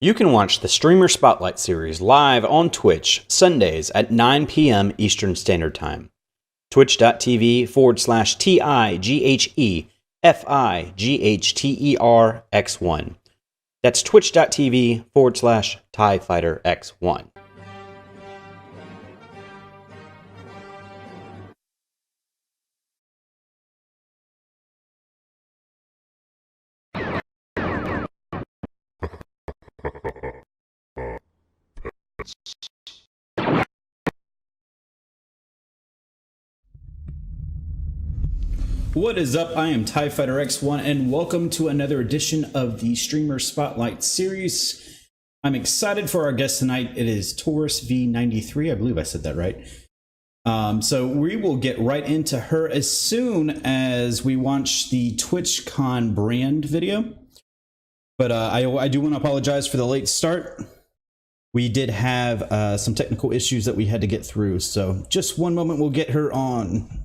You can watch the Streamer Spotlight series live on Twitch Sundays at 9 p.m. Eastern Standard Time. Twitch.tv/TIGHEFIGHTERX1. That's twitch.tv/TIEFighterX1. What is up? I am TIE Fighter X1 and welcome to another edition of the Streamer Spotlight series. I'm excited for our guest tonight. It is TaurusV93. I believe I said that right. So we will get right into her as soon as we watch the TwitchCon brand video. But I do want to apologize for the late start. We did have some technical issues that we had to get through. So just one moment, we'll get her on.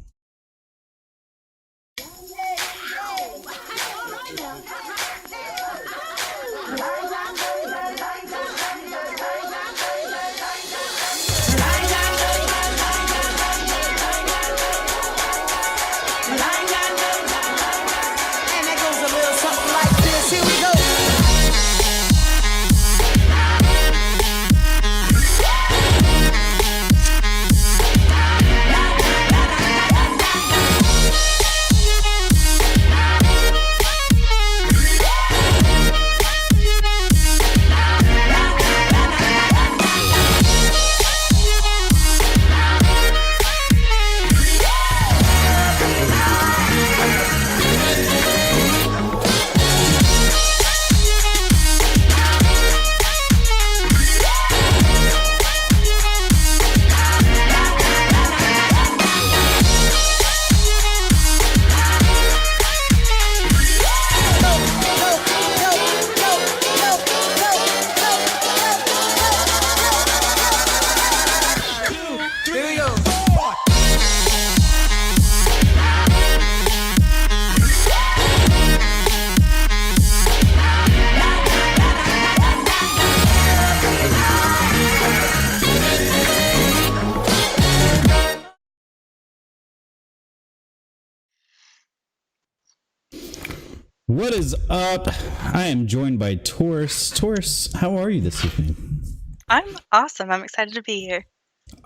What is up? I am joined by Taurus. Taurus, how are you this evening? I'm awesome. I'm excited to be here.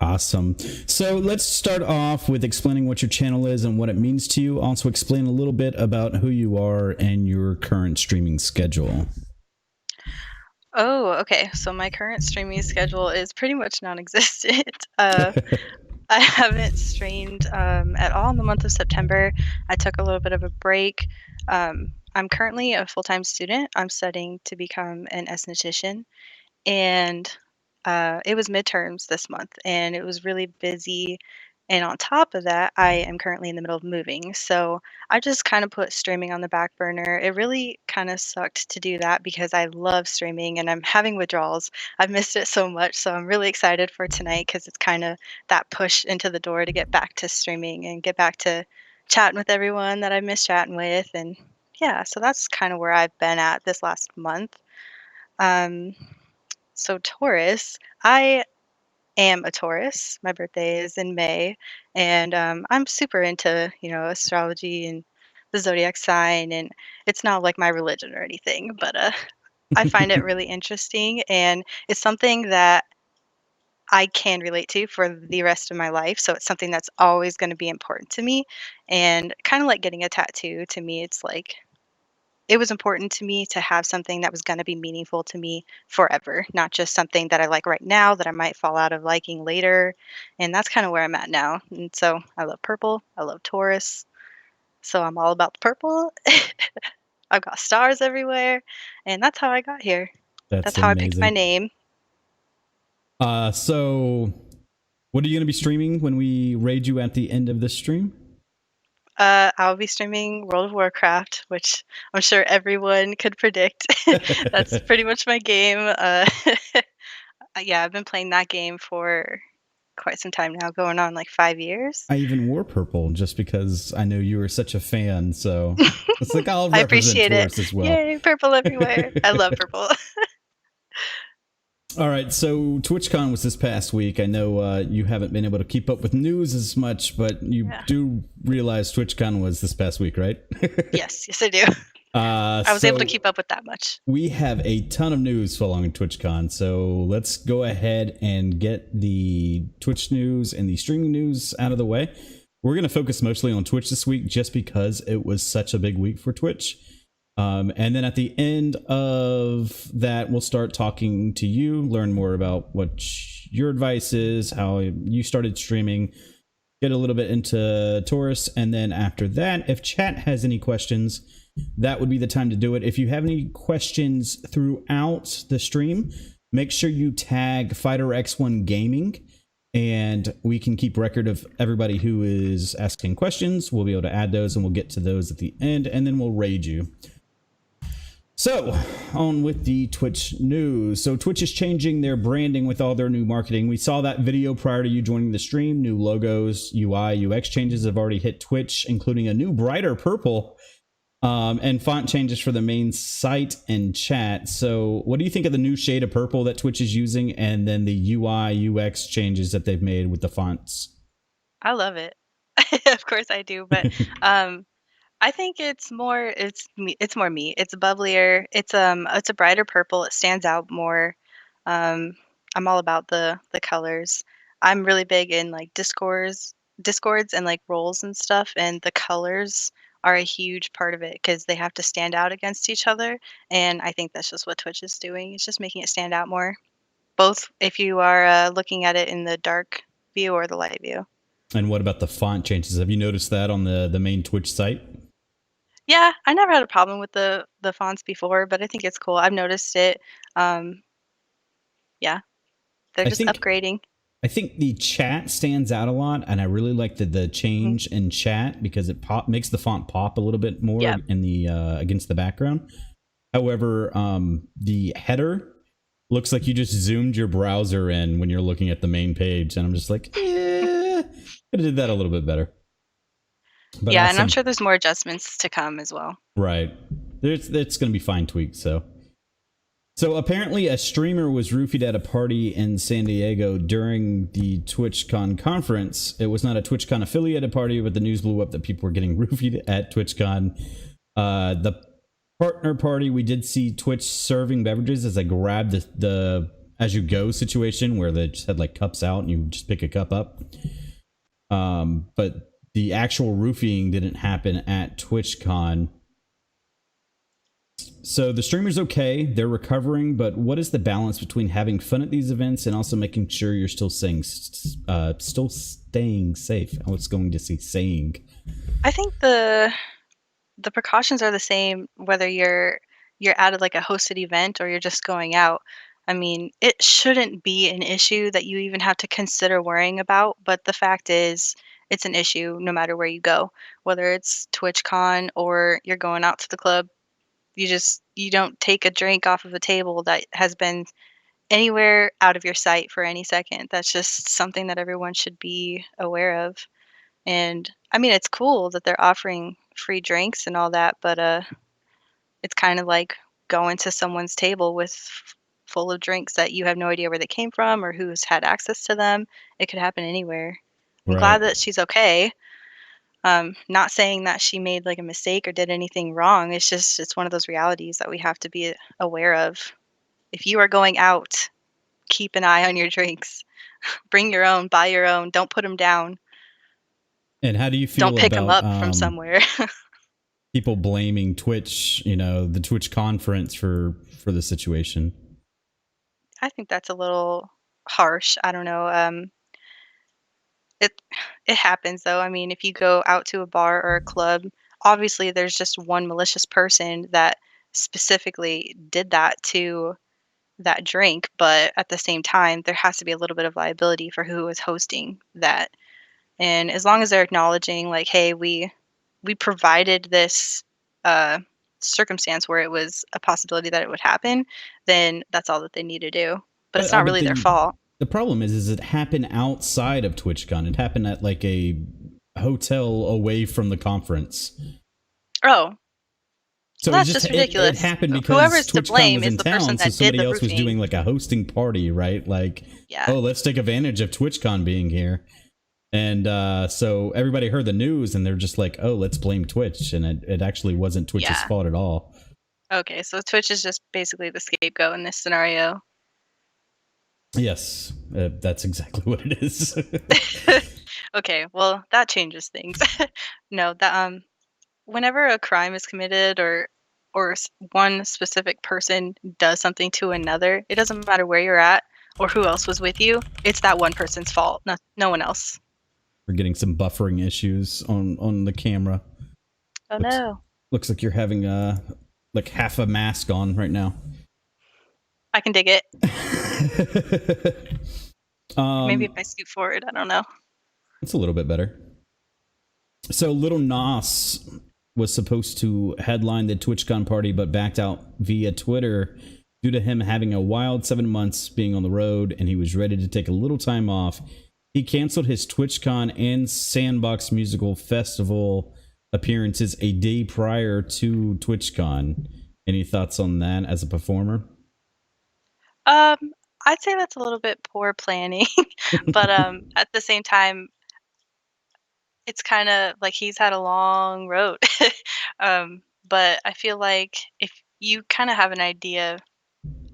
Awesome. So let's start off with explaining what your channel is and what it means to you. Also explain a little bit about who you are and your current streaming schedule. Oh, okay. So my current streaming schedule is pretty much non-existent. I haven't streamed at all in the month of September. I took a little bit of a break. I'm currently a full-time student. I'm studying to become an esthetician, and it was midterms this month, and it was really busy. And on top of that, I am currently in the middle of moving, so I just kind of put streaming on the back burner. It really kind of sucked to do that because I love streaming and I'm having withdrawals. I've missed it so much, so I'm really excited for tonight because it's kind of that push into the door to get back to streaming and get back to chatting with everyone that I miss chatting with. And yeah, so that's kind of where I've been at this last month. So Taurus, I am a Taurus. My birthday is in May, and I'm super into, astrology and the zodiac sign, and it's not like my religion or anything, but I find it really interesting, and it's something that I can relate to for the rest of my life. So it's something that's always going to be important to me, and kind of like getting a tattoo. To me, it's like it was important to me to have something that was going to be meaningful to me forever, not just something that I like right now that I might fall out of liking later. And that's kind of where I'm at now. And so I love purple. I love Taurus. So I'm all about the purple. I've got stars everywhere. And that's how I got here. That's how amazing. I picked my name. So what are you going to be streaming when we raid you at the end of this stream? I'll be streaming World of Warcraft, which I'm sure everyone could predict. That's pretty much my game. Yeah, I've been playing that game for quite some time now, going on like 5 years. I even wore purple just because I know you were such a fan. So it's like I'll I represent appreciate Taurus it as well. Yay, purple everywhere. I love purple. All right, so TwitchCon was this past week. I know you haven't been able to keep up with news as much, but you Yeah. do realize TwitchCon was this past week, right? Yes, I do. I was able to keep up with that much. We have a ton of news following TwitchCon, so let's go ahead and get the Twitch news and the streaming news out of the way. We're going to focus mostly on Twitch this week just because it was such a big week for Twitch. And then at the end of that, we'll start talking to you, learn more about what your advice is, how you started streaming, get a little bit into Taurus. And then after that, if chat has any questions, that would be the time to do it. If you have any questions throughout the stream, make sure you tag FighterX1 Gaming, and we can keep record of everybody who is asking questions. We'll be able to add those, and we'll get to those at the end, and then we'll raid you. So, on with the Twitch news. So, Twitch is changing their branding with all their new marketing. We saw that video prior to you joining the stream. New logos, UI, UX changes have already hit Twitch, including a new brighter purple and font changes for the main site and chat. So, what do you think of the new shade of purple that Twitch is using, and then the UI, UX changes that they've made with the fonts? I love it. Of course I do, but I think it's more me. It's bubblier. It's a brighter purple. It stands out more. I'm all about the colors. I'm really big in like discords and like roles and stuff, and the colors are a huge part of it because they have to stand out against each other. And I think that's just what Twitch is doing. It's just making it stand out more. Both if you are looking at it in the dark view or the light view. And what about the font changes? Have you noticed that on the main Twitch site? Yeah, I never had a problem with the fonts before, but I think it's cool. I've noticed it. Um, yeah, they're I just think upgrading. I think the chat stands out a lot, and I really like the Mhm. change in chat because it makes the font pop a little bit more Yeah. in the against the background. However, the header looks like you just zoomed your browser in when you're looking at the main page, and I'm just like, could have did that a little bit better. But Yeah, and I'm awesome. sure there's more adjustments to come as well. Right. It's going to be fine tweaks. So apparently a streamer was roofied at a party in San Diego during the TwitchCon conference. It was not a TwitchCon affiliated party, but the news blew up that people were getting roofied at TwitchCon. The partner party, we did see Twitch serving beverages as I grabbed the as you go situation where they just had like cups out and you just pick a cup up. But the actual roofing didn't happen at TwitchCon. So the streamer's okay, they're recovering, but what is the balance between having fun at these events and also making sure you're still staying safe? I was going to say saying. I think the precautions are the same whether you're at like a hosted event or you're just going out. I mean, it shouldn't be an issue that you even have to consider worrying about, but the fact is it's an issue no matter where you go, whether it's TwitchCon or you're going out to the club. You don't take a drink off of a table that has been anywhere out of your sight for any second. That's just something that everyone should be aware of. And I mean, it's cool that they're offering free drinks and all that, but it's kind of like going to someone's table with full of drinks that you have no idea where they came from or who's had access to them. It could happen anywhere. I'm Right. glad that she's okay. Not saying that she made like a mistake or did anything wrong. It's just it's one of those realities that we have to be aware of. If you are going out, keep an eye on your drinks. Bring your own, buy your own, don't put them down. And how do you Don't feel pick them about up from somewhere. people blaming Twitch, the Twitch conference for the situation? I think that's a little harsh. I don't know. It it happens though. I mean, if you go out to a bar or a club, obviously there's just one malicious person that specifically did that to that drink, but at the same time, there has to be a little bit of liability for who is hosting that. And as long as they're acknowledging like, "Hey, we provided this uh circumstance where it was a possibility that it would happen," then that's all that they need to do. But it's not But really their the fault. the problem is it happened outside of TwitchCon. It happened at like a hotel away from the conference. Oh, So that's just ridiculous. It happened because whoever's to TwitchCon blame was is in the town, person so that did somebody the else was roofing. doing like a hosting party, right? Like, Yeah. oh, let's take advantage of TwitchCon being here. And so everybody heard the news and they're just like, oh, let's blame Twitch. And it actually wasn't Twitch's fault at all. Okay, so Twitch is just basically the scapegoat in this scenario. Yes, that's exactly what it is. Okay, well, that changes things. No, that whenever a crime is committed or one specific person does something to another, it doesn't matter where you're at or who else was with you. It's that one person's fault, no one else. We're getting some buffering issues on the camera. Oh no. Looks like you're having like half a mask on right now. I can dig it. Maybe if I scoot forward, I don't know. It's a little bit better. So Little Nas was supposed to headline the TwitchCon party, but backed out via Twitter due to him having a wild 7 months being on the road, and he was ready to take a little time off. He canceled his TwitchCon and Sandbox Musical Festival appearances a day prior to TwitchCon. Any thoughts on that as a performer? I'd say that's a little bit poor planning, but at the same time, it's kind of like he's had a long road. But I feel like if you kind of have an idea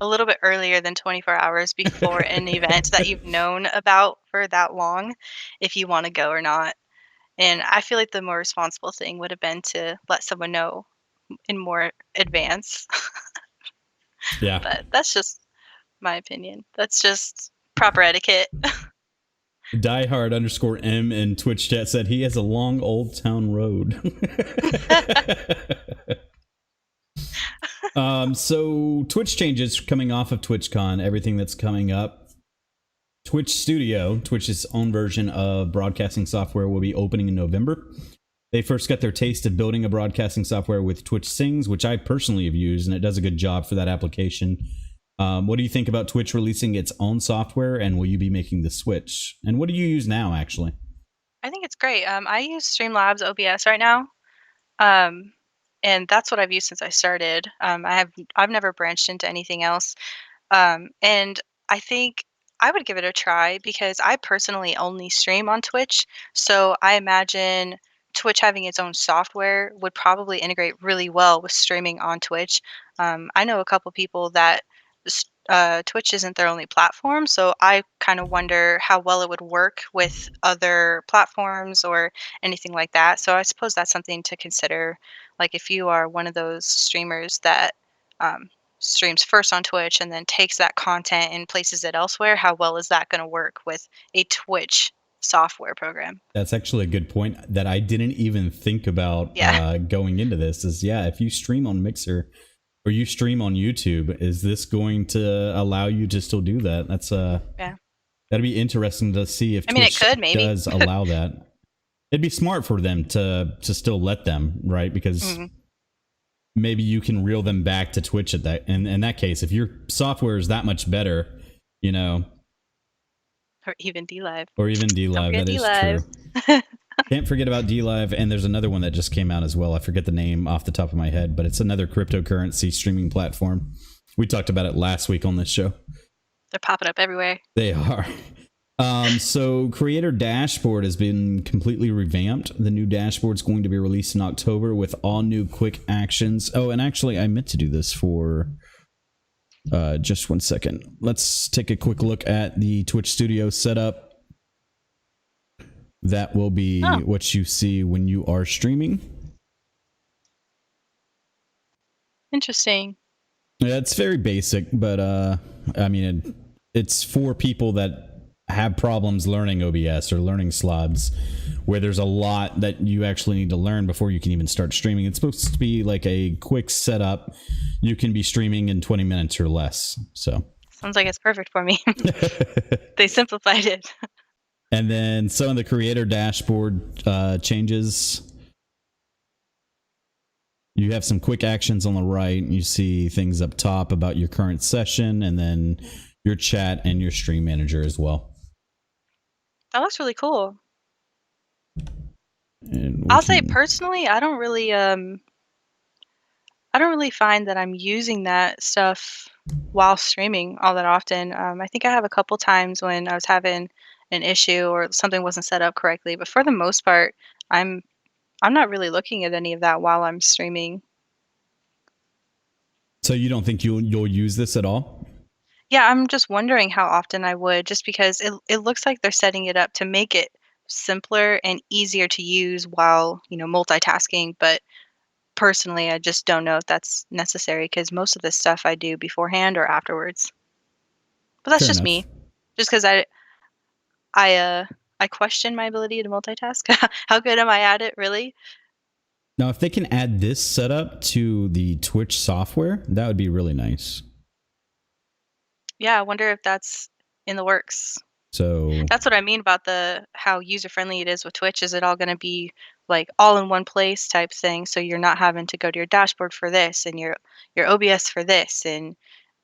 a little bit earlier than 24 hours before an event that you've known about for that long, if you want to go or not. And I feel like the more responsible thing would have been to let someone know in more advance. Yeah. But that's just my opinion. That's just proper etiquette. Diehard_M in Twitch chat said he has a long Old Town Road. So Twitch changes coming off of TwitchCon, everything that's coming up. Twitch Studio, Twitch's own version of broadcasting software, will be opening in November. They first got their taste of building a broadcasting software with Twitch Sings, which I personally have used, and it does a good job for that application. What do you think about Twitch releasing its own software, and will you be making the switch? And what do you use now, actually? I think it's great. I use Streamlabs OBS right now, and that's what I've used since I started. I've never branched into anything else, and I think I would give it a try because I personally only stream on Twitch, so I imagine Twitch having its own software would probably integrate really well with streaming on Twitch. I know a couple people that Twitch isn't their only platform, so I kind of wonder how well it would work with other platforms or anything like that. So I suppose that's something to consider. Like if you are one of those streamers that streams first on Twitch and then takes that content and places it elsewhere, how well is that going to work with a Twitch software program? That's actually a good point that I didn't even think about going into this. Is if you stream on Mixer or you stream on YouTube, is this going to allow you to still do that? That's that'd be interesting to see if Twitch it could maybe does allow that. It'd be smart for them to still let them, right? Because maybe you can reel them back to Twitch at that. And in that case, if your software is that much better, or even DLive. That is true. Can't forget about DLive, and there's another one that just came out as well. I forget the name off the top of my head, but it's another cryptocurrency streaming platform. We talked about it last week on this show. They're popping up everywhere. They are. So Creator Dashboard has been completely revamped. The new dashboard is going to be released in October with all new quick actions. Oh, and actually, I meant to do this for just 1 second. Let's take a quick look at the Twitch Studio setup. That will be what you see when you are streaming. Interesting. Yeah, it's very basic, but I mean, it's for people that have problems learning OBS or learning slobs, where there's a lot that you actually need to learn before you can even start streaming. It's supposed to be like a quick setup. You can be streaming in 20 minutes or less. So sounds like it's perfect for me. They simplified it. And then some of the Creator Dashboard changes. You have some quick actions on the right. You see things up top about your current session, and then your chat and your stream manager as well. That looks really cool. I'll say personally, I don't really I don't really find that I'm using that stuff while streaming all that often. I think I have a couple times when I was having an issue or something wasn't set up correctly, but for the most part, I'm I'm not really looking at any of that while I'm streaming. So you don't think you'll use this at all? Yeah, I'm just wondering how often I would, just because it looks like they're setting it up to make it simpler and easier to use while, multitasking, but personally, I just don't know if that's necessary because most of this stuff I do beforehand or afterwards. But that's Fair just enough. me. Just because I question my ability to multitask. How good am I at it, really? Now, if they can add this setup to the Twitch software, that would be really nice. Yeah, I wonder if that's in the works. So That's what I mean about the how user-friendly it is with Twitch. Is it all gonna be, like, all in one place type thing, so you're not having to go to your dashboard for this and your OBS for this and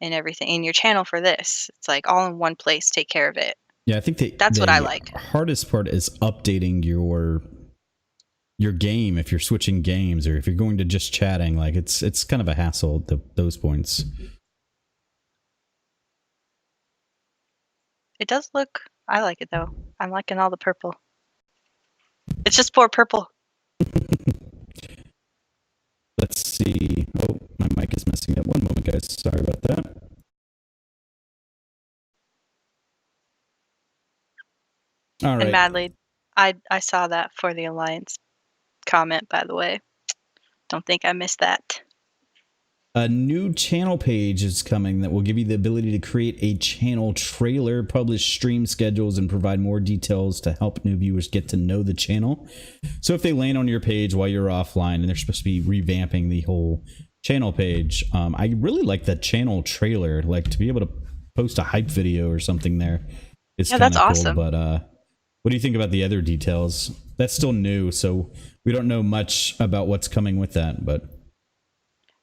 everything, and your channel for this. It's, like, all in one place, take care of it. yeah, I think That's what I the like. hardest part is updating your game if you're switching games or if you're going to just chatting. Like it's kind of a hassle at those points. It does look I like it, though. I'm liking all the purple. It's just poor purple. Let's see. Oh, my mic is messing up. One moment, guys. Sorry about that. All And right. Madly, I saw that for the Alliance comment, by the way. Don't think I missed that. A new channel page is coming that will give you the ability to create a channel trailer, publish stream schedules, and provide more details to help new viewers get to know the channel. So if they land on your page while you're offline and they're supposed to be revamping the whole channel page, I really like that channel trailer. Like to be able to post a hype video or something there. It's Yeah, kind that's of cool. awesome. But what do you think about the other details? That's still new, so we don't know much about what's coming with that, but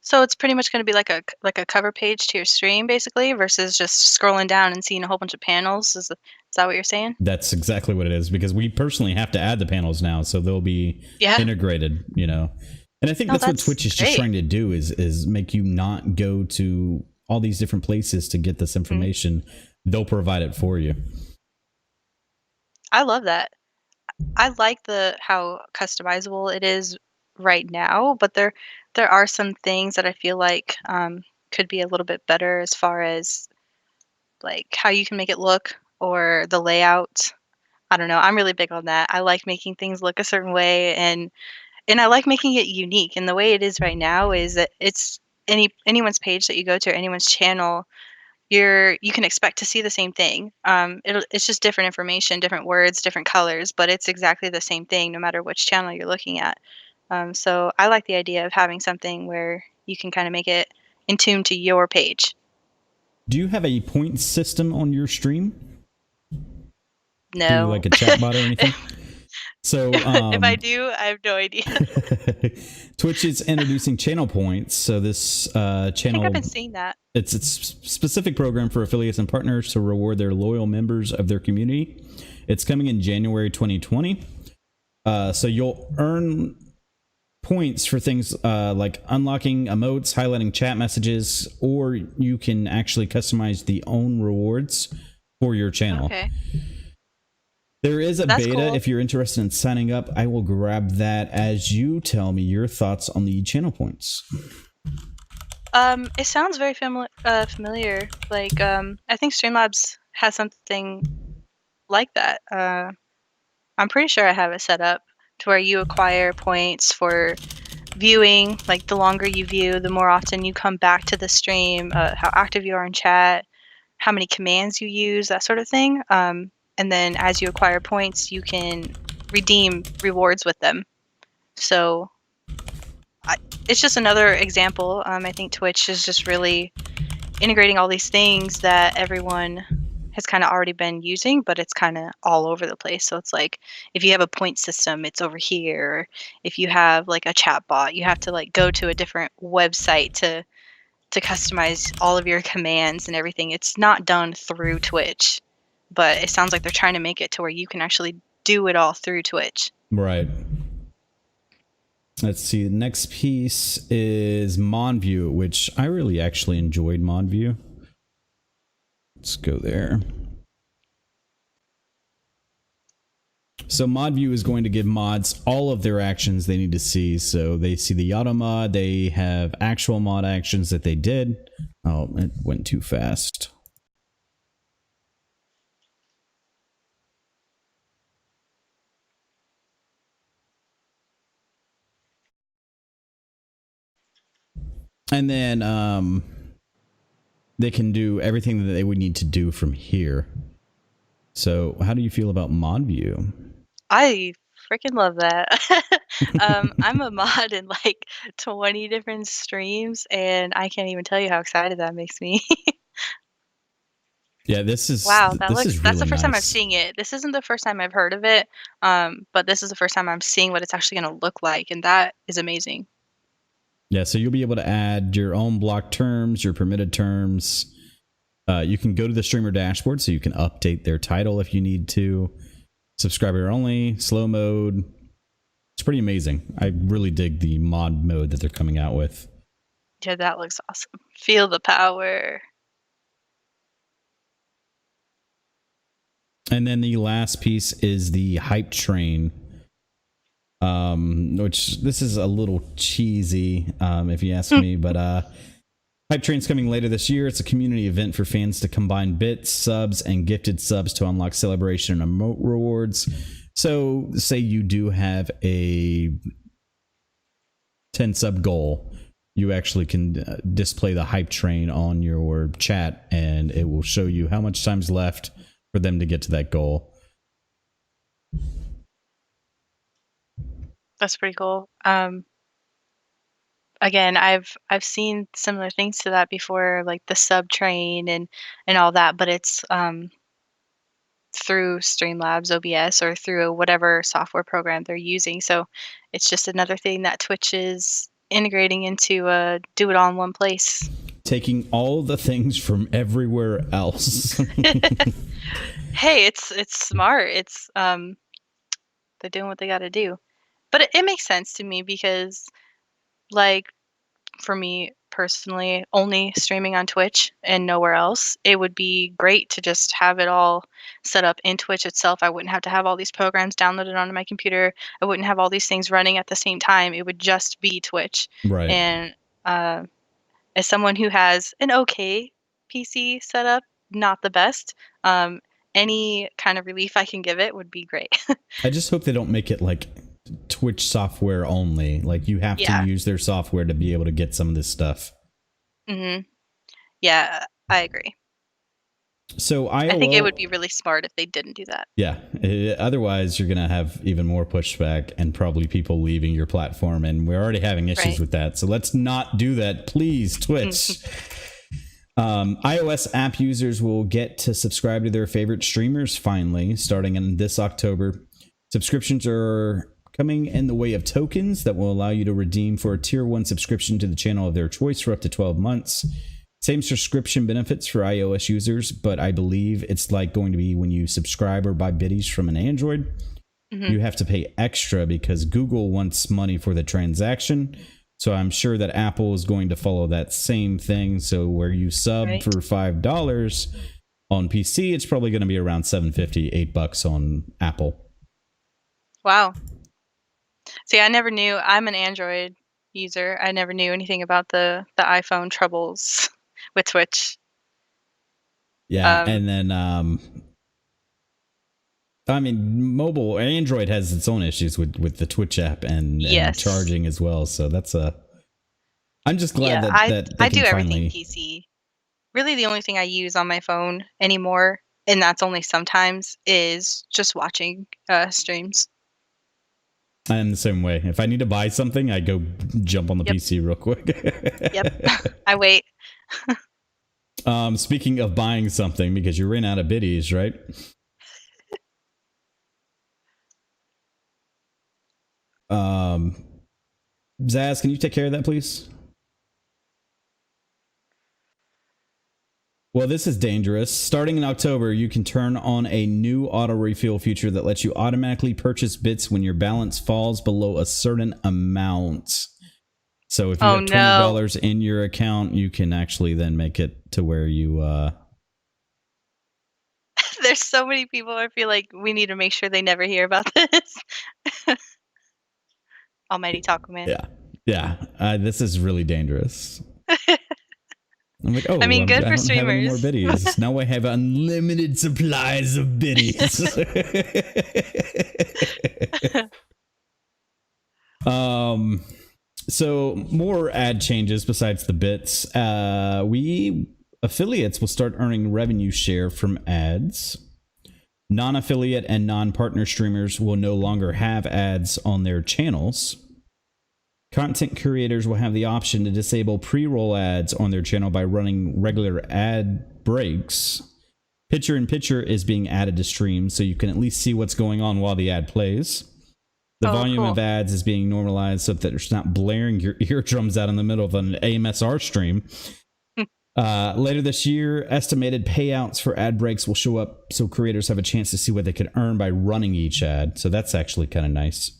So it's pretty much gonna be like a cover page to your stream, basically, versus just scrolling down and seeing a whole bunch of panels. Is that what you're saying? that's exactly what it is, because we personally have to add the panels now, so they'll be Yeah. integrated, And I think No, that's what that's Twitch is just great. trying to do is make you not go to all these different places to get this Mhm. information. They'll provide it for you. I love that. I like the how customizable it is right now, but there are some things that I feel like, could be a little bit better as far as, like, how you can make it look or the layout. I don't know, I'm really big on that. I like making things look a certain way, and I like making it unique, and the way it is right now is that it's anyone's page that you go to or anyone's channel, you can expect to see the same thing. It's just different information, different words, different colors, but it's exactly the same thing no matter which channel you're looking at. So I like the idea of having something where you can kind of make it in tune to your page. Do you have a point system on your stream through No. like a chat bot or anything? So If I do, I have no idea. Twitch is introducing channel points. So this I think I've channel, been seeing that. it's a specific program for affiliates and partners to reward their loyal members of their community. It's coming in January 2020. So you'll earn points for things like unlocking emotes, highlighting chat messages, or you can actually customize the own rewards for your channel. Okay. There is a That's beta cool. if you're interested in signing up. I will grab that as you tell me your thoughts on the channel points. It sounds very familiar. Like, I think Streamlabs has something like that. I'm pretty sure I have it set up to where you acquire points for viewing. Like, the longer you view, the more often you come back to the stream, how active you are in chat, how many commands you use, that sort of thing. And then as you acquire points, you can redeem rewards with them. So it's just another example. I think Twitch is just really integrating all these things that everyone has kind of already been using, but it's kind of all over the place. So it's like if you have a point system, it's over here. If you have like a chat bot, you have to like go to a different website to customize all of your commands and everything. It's not done through Twitch, but it sounds like they're trying to make it to where you can actually do it all through Twitch. Right. Let's see. The next piece is Monview, which I really actually enjoyed Monview. Let's go there. So ModView is going to give mods all of their actions they need to see. So they see the auto mod, they have actual mod actions that they did. Oh, it went too fast. And then they can do everything that they would need to do from here. So how do you feel about ModView? I freaking love that. I'm a mod in like 20 different streams, and I can't even tell you how excited that makes me. Yeah, this is Wow, really that's the first time I'm nice. seeing it. This isn't the first time I've heard of it, but this is the first time I'm seeing what it's actually going to look like, and that is amazing. Yeah, so you'll be able to add your own block terms, your permitted terms. You can go to the streamer dashboard so you can update their title if you need to. Subscriber only, slow mode. It's pretty amazing. I really dig the mod mode that they're coming out with. Yeah, that looks awesome. Feel the power. And then the last piece is the hype train, which this is a little cheesy, if you ask me, but hype train's coming later this year. It's a community event for fans to combine bits, subs, and gifted subs to unlock celebration and emote rewards. So say you do have a 10 sub goal, you actually can display the hype train on your chat, and it will show you how much time's left for them to get to that goal. That's pretty cool. Again, I've seen similar things to that before, like the sub train and all that, but it's through Streamlabs OBS or through whatever software program they're using. So it's just another thing that Twitch is integrating into do it all in one place. Taking all the things from everywhere else. Hey, it's smart. It's they're doing what they got to do. But it makes sense to me because like for me personally, only streaming on Twitch and nowhere else, it would be great to just have it all set up in Twitch itself. I wouldn't have to have all these programs downloaded onto my computer. I wouldn't have all these things running at the same time. It would just be Twitch. Right. And as someone who has an okay PC setup, not the best, any kind of relief I can give it would be great. I just hope they don't make it like Twitch software only. Like you have Yeah. to use their software to be able to get some of this stuff. Yeah, I agree. So I think it would be really smart if they didn't do that. Yeah. Otherwise, you're going to have even more pushback and probably people leaving your platform. And we're already having issues with that. So let's not do that. Please, Twitch. iOS app users will get to subscribe to their favorite streamers finally, starting in this October. Subscriptions are coming in the way of tokens that will allow you to redeem for a tier 1 subscription to the channel of their choice for up to 12 months. Same subscription benefits for iOS users, but I believe it's like going to be when you subscribe or buy biddies from an Android. You have to pay extra because Google wants money for the transaction. So I'm sure that Apple is going to follow that same thing. So where you sub for $5 on PC, it's probably going to be around $7.50, $8 on Apple. Wow. See, I never knew. I'm an Android user. I never knew anything about the iPhone troubles with Twitch. Yeah, and then I mean, mobile Android has its own issues with the Twitch app and charging as well. So that's I'm just glad that I do everything PC. Really, the only thing I use on my phone anymore, and that's only sometimes, is just watching streams. I'm the same way. If I need to buy something, I go jump on the PC real quick. I wait. Speaking of buying something, because you ran out of biddies, right? Zaz, can you take care of that, please? Well, this is dangerous. Starting in October, you can turn on a new auto refuel feature that lets you automatically purchase bits when your balance falls below a certain amount. So if you have $20 in your account, you can actually then make it to where you... There's so many people I feel like we need to make sure they never hear about this. Almighty Taco Man. Yeah. This is really dangerous. I'm like, I mean, good for streamers. I don't have any more biddies. Now I have unlimited supplies of biddies. So more ad changes besides the bits. Affiliates will start earning revenue share from ads. Non-affiliate and non-partner streamers will no longer have ads on their channels. Content creators will have the option to disable pre-roll ads on their channel by running regular ad breaks. Picture-in-picture is being added to streams, so you can at least see what's going on while the ad plays. The volume of ads is being normalized so that it's not blaring your eardrums out in the middle of an AMSR stream. Later this year, estimated payouts for ad breaks will show up so creators have a chance to see what they could earn by running each ad. So that's actually kind of nice.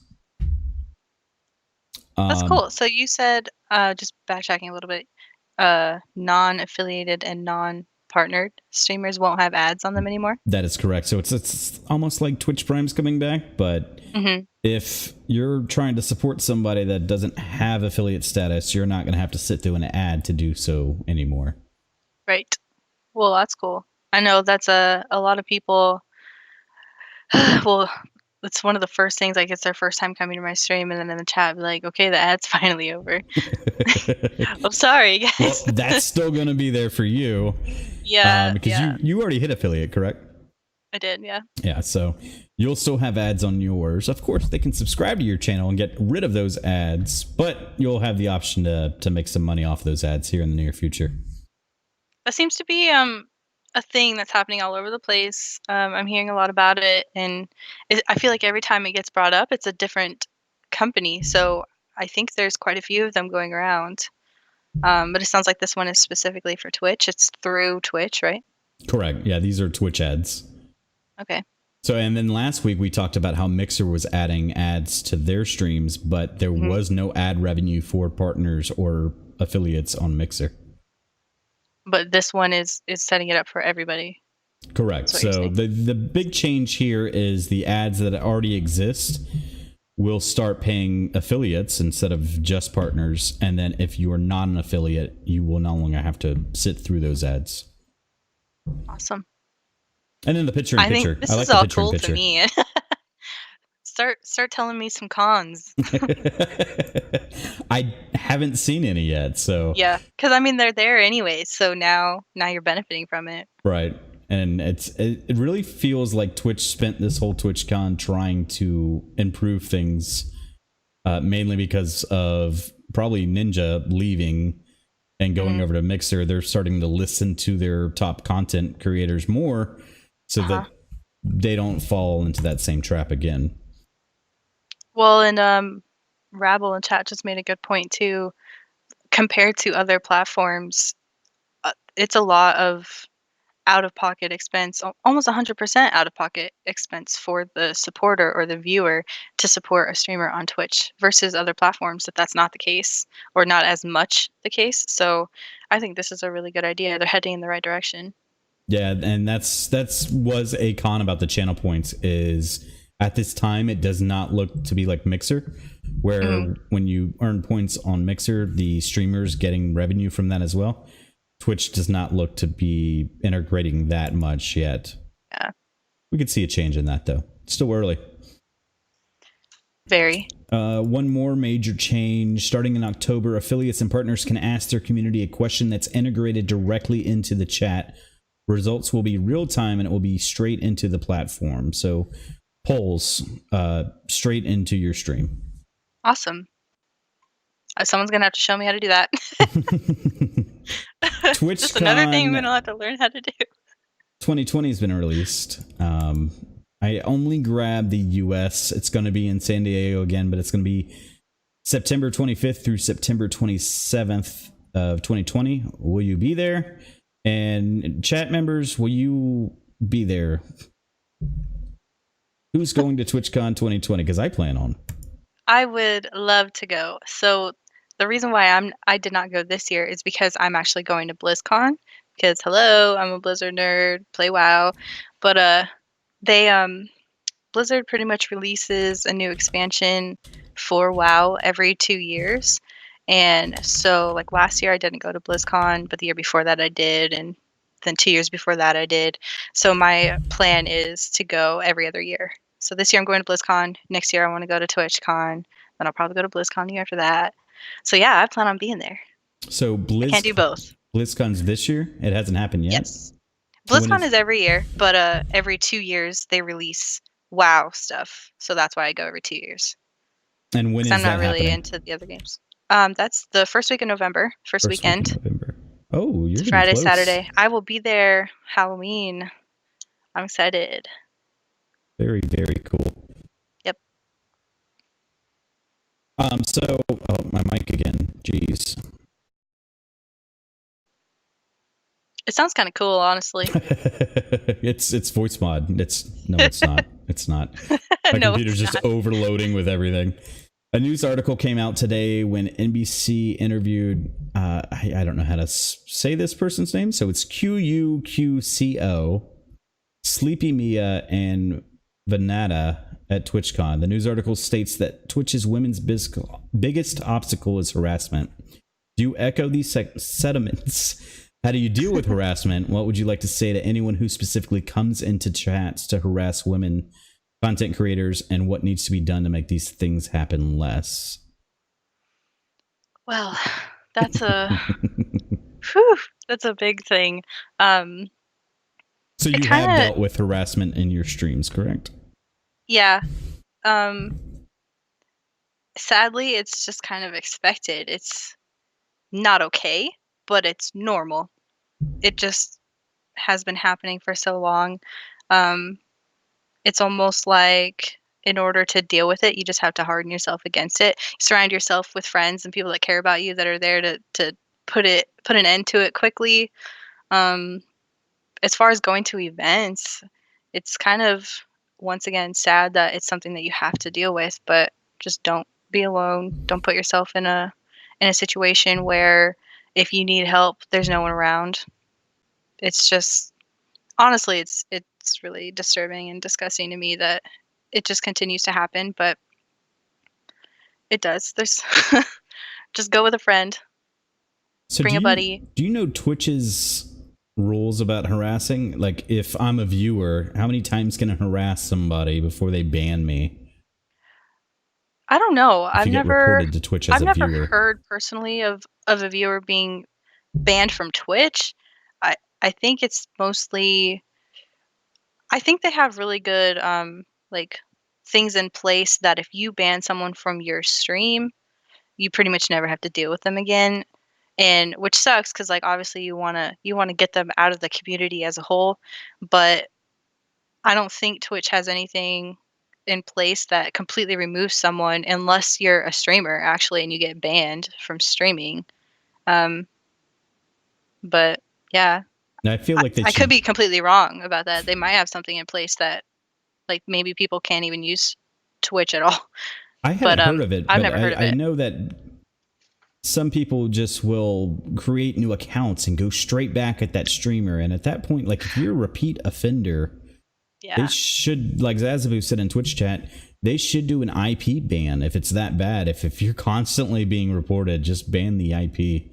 That's cool. So you said, just backtracking a little bit, non-affiliated and non-partnered streamers won't have ads on them anymore? That is correct. So it's almost like Twitch Prime's coming back, but if you're trying to support somebody that doesn't have affiliate status, you're not going to have to sit through an ad to do so anymore. Right. Well, that's cool. I know that's a lot of people. Well, it's one of the first things, like, it's their first time coming to my stream, and then in the chat, be like, okay, the ad's finally over. I'm sorry, guys. Well, that's still going to be there for you. Yeah. Because you already hit affiliate, correct? I did, yeah. Yeah, so you'll still have ads on yours. Of course, they can subscribe to your channel and get rid of those ads, but you'll have the option to make some money off those ads here in the near future. That seems to be a thing that's happening all over the place. I'm hearing a lot about it, and I feel like every time it gets brought up, it's a different company. So I think there's quite a few of them going around. But it sounds like this one is specifically for Twitch. It's through Twitch, right? Correct. Yeah, these are Twitch ads. Okay. So, and then last week we talked about how Mixer was adding ads to their streams, but there was no ad revenue for partners or affiliates on Mixer. But this one is setting it up for everybody. Correct. So the big change here is the ads that already exist will start paying affiliates instead of just partners. And then if you are not an affiliate, you will no longer have to sit through those ads. Awesome. And then the picture-in-picture. I think this is all cool to me. Start telling me some cons. I haven't seen any yet, so yeah, because I mean they're there anyway, so now you're benefiting from it, right? And it really feels like Twitch spent this whole TwitchCon trying to improve things, mainly because of probably Ninja leaving and going over to Mixer. They're starting to listen to their top content creators more, so that they don't fall into that same trap again. Well, and Rabble and chat just made a good point too. Compared to other platforms, it's a lot of out-of-pocket expense, almost 100% out-of-pocket expense for the supporter or the viewer to support a streamer on Twitch versus other platforms that's not the case, or not as much the case. So I think this is a really good idea. They're heading in the right direction. Yeah, and that's was a con about the channel points is at this time it does not look to be like Mixer, where when you earn points on Mixer, the streamer's getting revenue from that as well. Twitch does not look to be integrating that much yet. Yeah. We could see a change in that though. It's still early. Very. One more major change. Starting in October, affiliates and partners can ask their community a question that's integrated directly into the chat. Results will be real time and it will be straight into the platform. So polls straight into your stream. Awesome. Someone's gonna have to show me how to do that. TwitchCon, just another thing we're gonna have to learn how to do. 2020 has been released. I only grabbed the US. It's going to be in San Diego again, but it's going to be September 25th through September 27th of 2020. Will you be there? And chat members, will you be there? Who's going to TwitchCon 2020? Because I plan on. I would love to go. So the reason why I did not go this year is because I'm actually going to BlizzCon. Because hello, I'm a Blizzard nerd, play WoW, but they Blizzard pretty much releases a new expansion for WoW every 2 years. And so like last year I didn't go to BlizzCon, but the year before that I did, and then 2 years before that I did. So my plan is to go every other year. So this year I'm going to BlizzCon. Next year I want to go to TwitchCon. Then I'll probably go to BlizzCon the year after that. So yeah, I plan on being there. So I can't do both. BlizzCon's this year? It hasn't happened yet? Yes. BlizzCon is every year, but every 2 years they release WoW stuff. So that's why I go every 2 years. And when is I'm that not really happening? into the other games. That's the first week of November, first weekend. Week in November. Oh, you're It's Friday, close. Saturday. I will be there Halloween. I'm excited. Very, very cool. Yep. So, my mic again. Jeez. It sounds kind of cool, honestly. It's voice mod. No, it's not. It's not. My No, computer's it's just not. overloading with everything. A news article came out today when NBC interviewed, I don't know how to say this person's name, so it's QUQCO, Sleepy Mia, and Vanada at TwitchCon. The news article states that Twitch's women's biggest obstacle is harassment. Do you echo these sentiments? How do you deal with harassment? What would you like to say to anyone who specifically comes into chats to harass women content creators, and what needs to be done to make these things happen less? Well, that's that's a big thing. So you have dealt with harassment in your streams, correct? Yeah. Sadly, it's just kind of expected. It's not okay, but it's normal. It just has been happening for so long. It's almost like in order to deal with it, you just have to harden yourself against it. Surround yourself with friends and people that care about you, that are there to put an end to it quickly. As far as going to events, it's kind of, once again, sad that it's something that you have to deal with, but just don't be alone. Don't put yourself in a situation where if you need help, there's no one around. It's just, honestly, it's really disturbing and disgusting to me that it just continues to happen, but it does. There's just go with a friend. So bring a buddy. Do you know Twitch's rules about harassing? Like, if I'm a viewer, how many times can I harass somebody before they ban me? I don't know. I've never reported to Twitch as a viewer. heard personally of a viewer being banned from Twitch. I think it's mostly, I think they have really good like things in place that if you ban someone from your stream, you pretty much never have to deal with them again. And which sucks, because like obviously you wanna get them out of the community as a whole, but I don't think Twitch has anything in place that completely removes someone unless you're a streamer actually and you get banned from streaming. But yeah, I feel like I could be completely wrong about that. They might have something in place that like maybe people can't even use Twitch at all. I haven't heard of it. I've never heard of it. I know that some people just will create new accounts and go straight back at that streamer, and at that point, like if you're a repeat offender, they should, like Zazabu said in Twitch chat, they should do an IP ban if it's that bad. If you're constantly being reported, just ban the IP.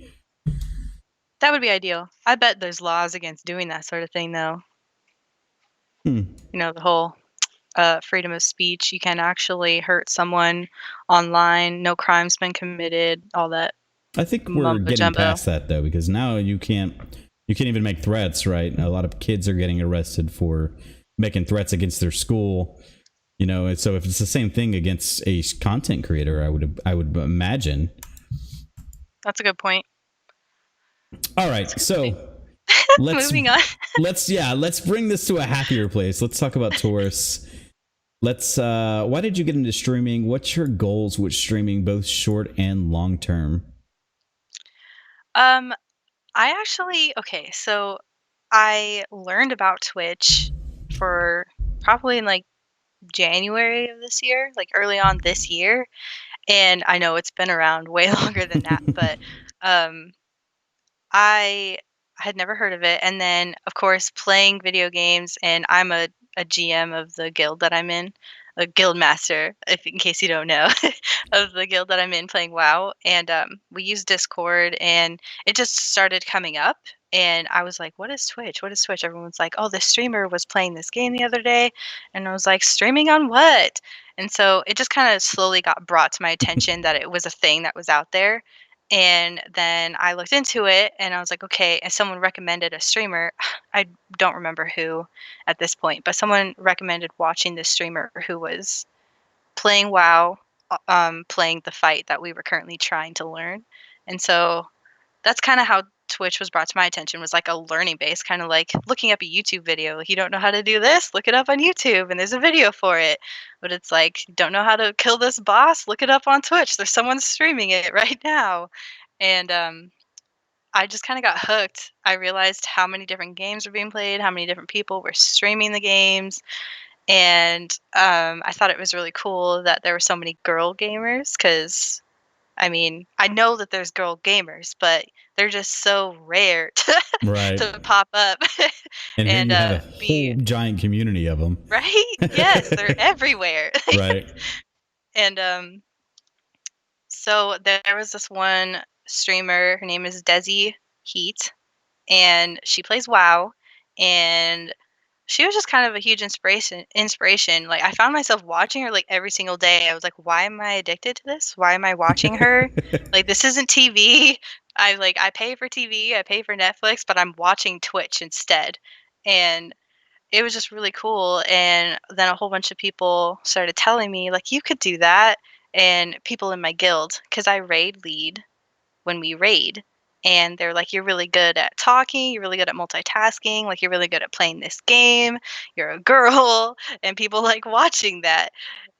That would be ideal. I bet there's laws against doing that sort of thing, though. You know, the whole freedom of speech. You can actually hurt someone online. No crime's been committed. All that. I think we're getting past that, though, because now you can't even make threats, right? A lot of kids are getting arrested for making threats against their school. You know, and so if it's the same thing against a content creator, I would imagine. That's a good point. All right, so moving on. let's bring this to a happier place. Let's talk about Taurus. Why did you get into streaming? What's your goals with streaming, both short and long term? So I learned about Twitch for probably in like January of this year, like early on this year. And I know it's been around way longer than that, but um, I had never heard of it. And then, of course, playing video games, and I'm a GM of the guild that I'm in, a guild master, if in case you don't know, of the guild that I'm in playing WoW. And we use Discord, and it just started coming up. And I was like, what is Twitch? What is Twitch? Everyone's like, oh, this streamer was playing this game the other day. And I was like, streaming on what? And so it just kind of slowly got brought to my attention that it was a thing that was out there. And then I looked into it and I was like, okay, and someone recommended a streamer. I don't remember who at this point, but someone recommended watching this streamer who was playing WoW, playing the fight that we were currently trying to learn. And so that's kind of how Twitch was brought to my attention, was like a learning base, kind of like looking up a YouTube video. Like, you don't know how to do this, look it up on YouTube and there's a video for it. But it's like, don't know how to kill this boss, look it up on Twitch. There's someone streaming it right now. And I just kind of got hooked. I realized how many different games were being played, how many different people were streaming the games. And I thought it was really cool that there were so many girl gamers, because I mean, I know that there's girl gamers, but they're just so rare to, Right. to pop up And here and you have a be whole giant community of them. right. Yes, they're everywhere. Right. And so there was this one streamer. Her name is Desi Heat, and she plays WoW. And she was just kind of a huge inspiration. Like, I found myself watching her, like, every single day. I was like, "Why am I addicted to this? Why am I watching her? Like, this isn't TV." I pay for TV, I pay for Netflix, but I'm watching Twitch instead. And it was just really cool, and then a whole bunch of people started telling me, like, "You could do that," and people in my guild, because I raid lead when we raid. And they're like, you're really good at talking, you're really good at multitasking, like you're really good at playing this game, you're a girl, and people like watching that.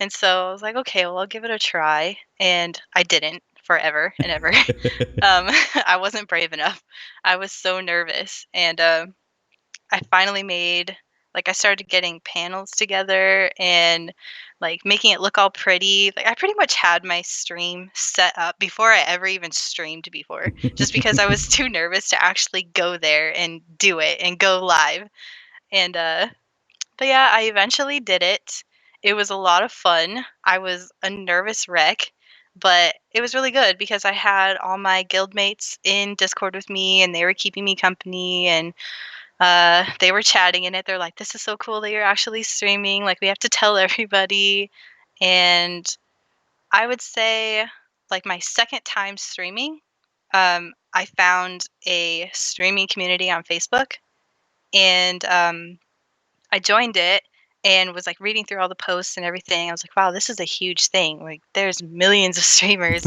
And so I was like, okay, well, I'll give it a try. And I didn't forever and ever. I wasn't brave enough. I was so nervous. And I finally made, like, I started getting panels together and like making it look all pretty. Like, I pretty much had my stream set up before I ever even streamed before, just because I was too nervous to actually go there and do it and go live. And but yeah, I eventually did it. It was a lot of fun. I was a nervous wreck, but it was really good because I had all my guildmates in Discord with me and they were keeping me company. And they were chatting in it. They're like, "This is so cool that you're actually streaming. Like, we have to tell everybody." And I would say, like, my second time streaming, I found a streaming community on Facebook, and I joined it and was like reading through all the posts and everything. I was like, "Wow, this is a huge thing. Like, there's millions of streamers,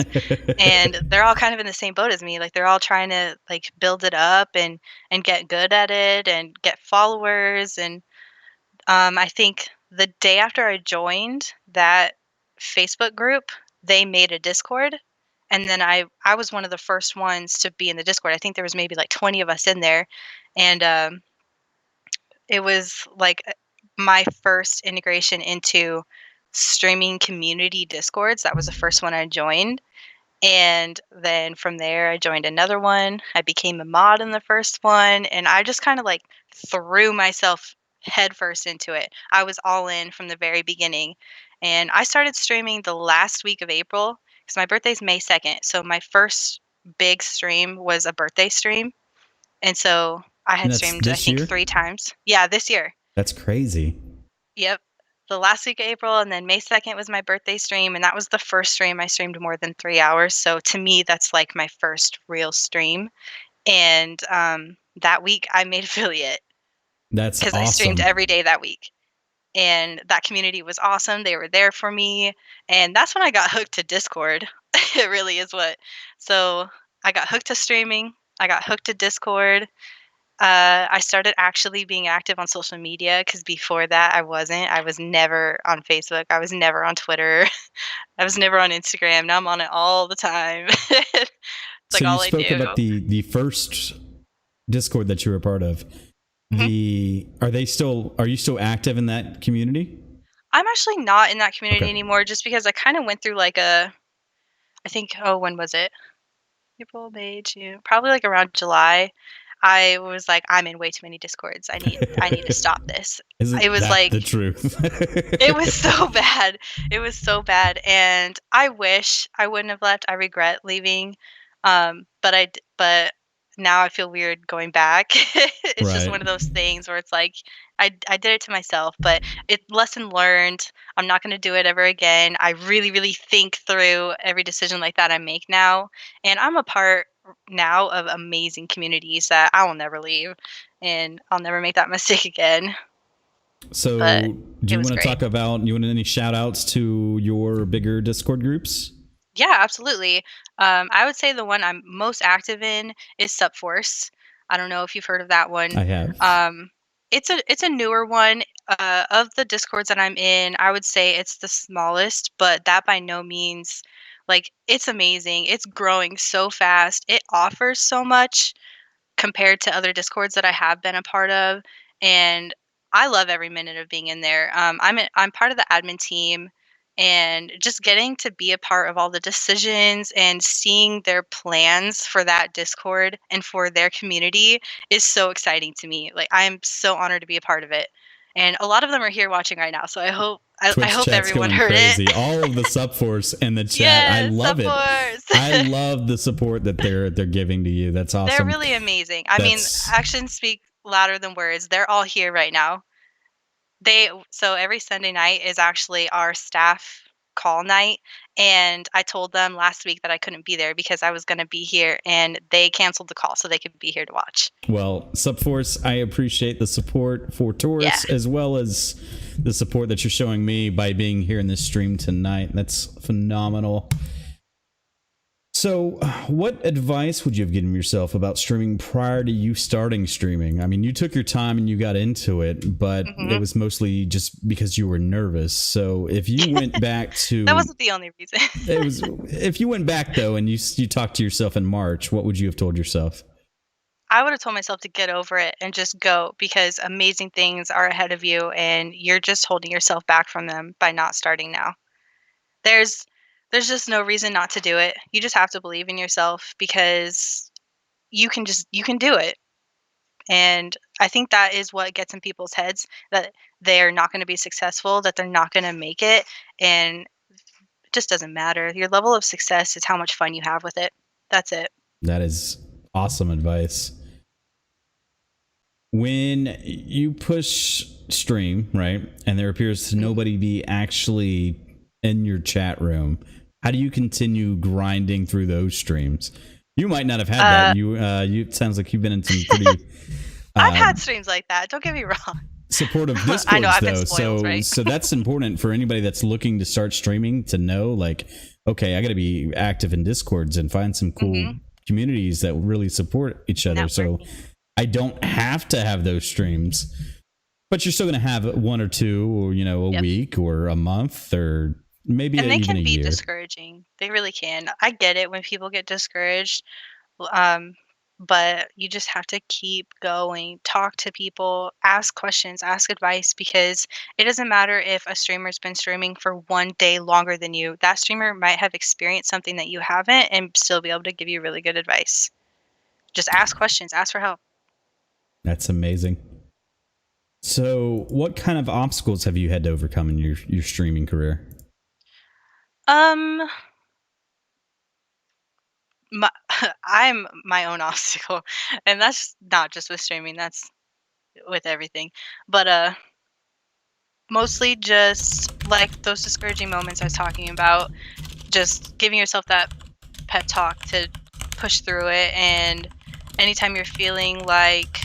and they're all kind of in the same boat as me. Like, they're all trying to like build it up and get good at it and get followers." And I think the day after I joined that Facebook group, they made a Discord, and then I was one of the first ones to be in the Discord. I think there was maybe like 20 of us in there. And it was like my first integration into streaming community Discords. That was the first one I joined. And then from there, I joined another one. I became a mod in the first one, and I just kind of like threw myself headfirst into it. I was all in from the very beginning. And I started streaming the last week of April because my birthday's May 2nd. So my first big stream was a birthday stream. And so I And had that's streamed, I this think, year? 3 times. Yeah, this year. That's crazy. Yep. The last week of April, and then May 2nd was my birthday stream, and that was the first stream I streamed more than 3 hours. So to me, that's like my first real stream. And that week I made affiliate That's because I streamed awesome. every day that week. And that community was awesome. They were there for me. And that's when I got hooked to Discord. It really is what. So I got hooked to streaming. I got hooked to Discord. I started actually being active on social media because before that I wasn't. I was never on Facebook. I was never on Twitter. I was never on Instagram. Now I'm on it all the time. It's So like you all I spoke do. about the first Discord that you were a part of. Are you still active in that community? I'm actually not in that community Okay. anymore just because I kind of went through like I think, oh, when was it? April, May, June, probably like around July. I was like, I'm in way too many discords. I need to stop this. It Isn't was that like the truth? it was so bad. It was so bad, and I wish I wouldn't have left. I regret leaving, but now I feel weird going back. It's just Right. one of those things where it's like I did it to myself, but it lesson learned. I'm not gonna do it ever again. I really, really think through every decision like that I make now, and I'm a part now of amazing communities that I will never leave, and I'll never make that mistake again. But So, do it you was want to great. talk about? You want any shout outs to your bigger Discord groups? Yeah, absolutely. I would say the one I'm most active in is Subforce. I don't know if you've heard of that one. I have. It's a newer one. Of the discords that I'm in, I would say it's the smallest, but that by no means, like, it's amazing. It's growing so fast. It offers so much compared to other discords that I have been a part of, and I love every minute of being in there. I'm part of the admin team, and just getting to be a part of all the decisions and seeing their plans for that Discord and for their community is so exciting to me. Like, I am so honored to be a part of it, and a lot of them are here watching right now. So I Twitch hope chat's everyone going heard it. crazy. All of the subforce in the chat. I Yes, love it. I Subforce. love the support that they're giving to you. That's They're awesome. really amazing. I mean, That's actions speak louder than words. They're all here right now. So every Sunday night is actually our staff call night, and I told them last week that I couldn't be there because I was gonna be here, and they canceled the call so they could be here to watch. well, Subforce, I appreciate the support for Yeah. Taurus as well as the support that you're showing me by being here in this stream tonight. That's phenomenal. So, what advice would you have given yourself about streaming prior to you starting streaming? I mean, you took your time and you got into it, but it Mhm. was mostly just because you were nervous. So, if you went back That to wasn't the only reason. it was if you went back though and you talked to yourself in March, what would you have told yourself? I would have told myself to get over it and just go because amazing things are ahead of you, and you're just holding yourself back from them by not starting now. There's there's just no reason not to do it. You just have to believe in yourself because you can do it. And I think that is what gets in people's heads, that they're not gonna be successful, that they're not gonna make it, and it just doesn't matter. Your level of success is how much fun you have with it. That's it. That is awesome advice. When you push stream, right, and there appears to Mhm. nobody be actually in your chat room, how do you continue grinding through those streams? You might not have had that. Uh, It sounds like you've been in some pretty I've uh, had streams like that, don't get me wrong. supportive I know, discords I've been though. spoiled, right? So that's important for anybody that's looking to start streaming to know, like, okay, I got to be active in discords and find some cool Mhm. communities that really support each other. So Networking. I don't have to have those streams, but you're still going to have one or two, or a Yep. week or a month or maybe And they even a can be year. discouraging. They really can. I get it when people get discouraged. Um, but you just have to keep going, talk to people, ask questions, ask advice, because it doesn't matter if a streamer's been streaming for 1 day longer than you. That streamer might have experienced something that you haven't and still be able to give you really good advice. Just ask questions, ask for help. That's amazing. So, what kind of obstacles have you had to overcome in your streaming career? Um, my, I'm my own obstacle, and that's not just with streaming. That's with everything. But mostly just like those discouraging moments I was talking about, just giving yourself that pep talk to push through it. And anytime you're feeling like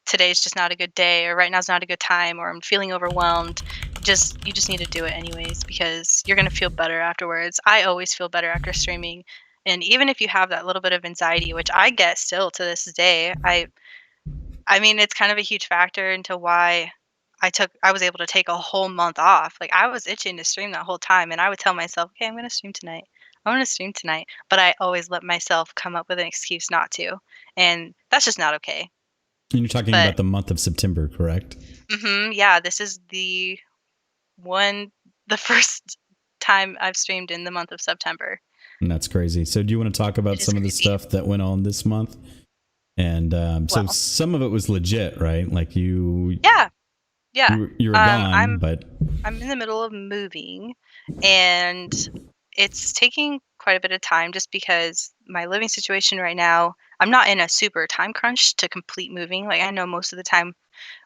today's just not a good day or right now's not a good time or I'm feeling overwhelmed, just you just need to do it anyways because you're going to feel better afterwards. I always feel better after streaming. And even if you have that little bit of anxiety, which I get still to this day, I mean, it's kind of a huge factor into why I was able to take a whole month off. Like, I was itching to stream that whole time, and I would tell myself, "Okay, I'm gonna stream tonight. I'm gonna stream tonight." But I always let myself come up with an excuse not to, and that's just not okay. And you're talking about the month of September, correct? Yeah, this is the first time I've streamed in the month of September. And that's crazy. So do you want to talk about It is some of the crazy. stuff that went on this month? And so Well, some of it was legit, right? Like yeah. you were gone, but I'm in the middle of moving, and it's taking quite a bit of time just because my living situation right now, I'm not in a super time crunch to complete moving. Like, I know most of the time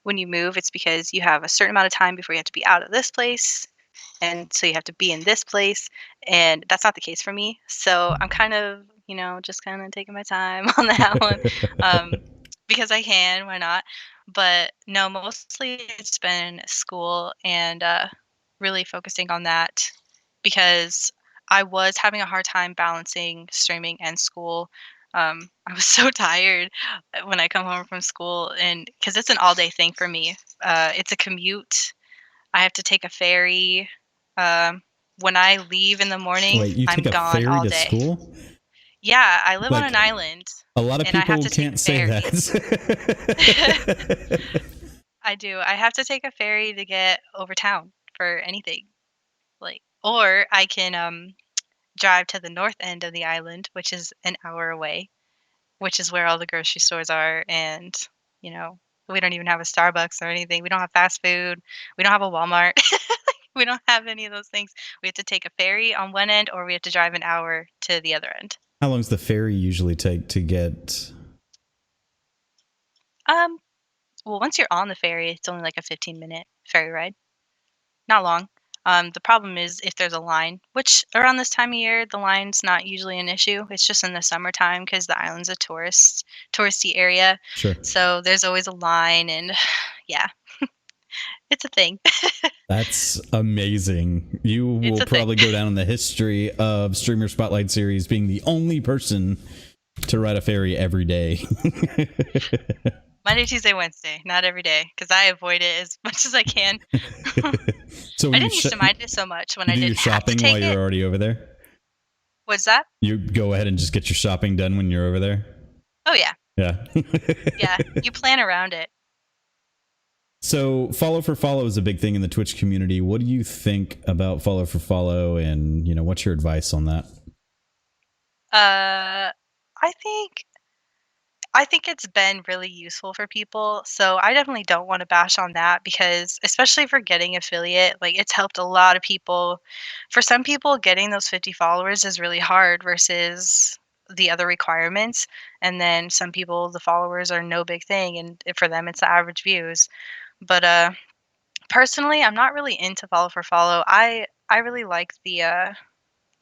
when you move, it's because you have a certain amount of time before you have to be out of this place, and so you have to be in this place, and that's not the case for me. So I'm kind of, just kind of taking my time on that one, um, because I can. Why not? But no, mostly it's been school and really focusing on that because I was having a hard time balancing streaming and school. I was so tired when I come home from school, and because it's an all day thing for me, it's a commute. I have to take a ferry. Um, when I leave in the morning, wait, you I'm take a gone ferry all to day. school? Yeah, I live on Like an island, a lot of and I have people to take can't a say ferry. that. I do. I have to take a ferry to get over town for anything. Like, or I can drive to the north end of the island, which is an hour away, which is where all the grocery stores are, and you know, we don't even have a Starbucks or anything. We don't have fast food. We don't have a Walmart. We don't have any of those things. We have to take a ferry on one end, or we have to drive an hour to the other end. How long does the ferry usually take to get? Um, well, once you're on the ferry, it's only like a 15-minute ferry ride. Not long. The problem is if there's a line, which around this time of year, the line's not usually an issue. It's just in the summertime because the island's a touristy area. Sure. So there's always a line, and yeah, it's a thing. That's amazing. You It's will a thing. probably go down in the history of Streamer Spotlight Series being the only person to ride a ferry every day. Monday, Tuesday, Wednesday, not every day, because I avoid it as much as I can. So I when didn't used to mind it so much when you I do your didn't have to shopping while take you're it. already over there, What's that? you go ahead and just get your shopping done when you're over there. Oh yeah, Yeah. yeah. You plan around it. So follow for follow is a big thing in the Twitch community. What do you think about follow for follow, and what's your advice on that? Uh, I think I think it's been really useful for people. So I definitely don't want to bash on that because especially for getting affiliate, like it's helped a lot of people. For some people, getting those 50 followers is really hard versus the other requirements. And then some people, the followers are no big thing and for them it's the average views. But personally, I'm not really into follow for follow. I really like the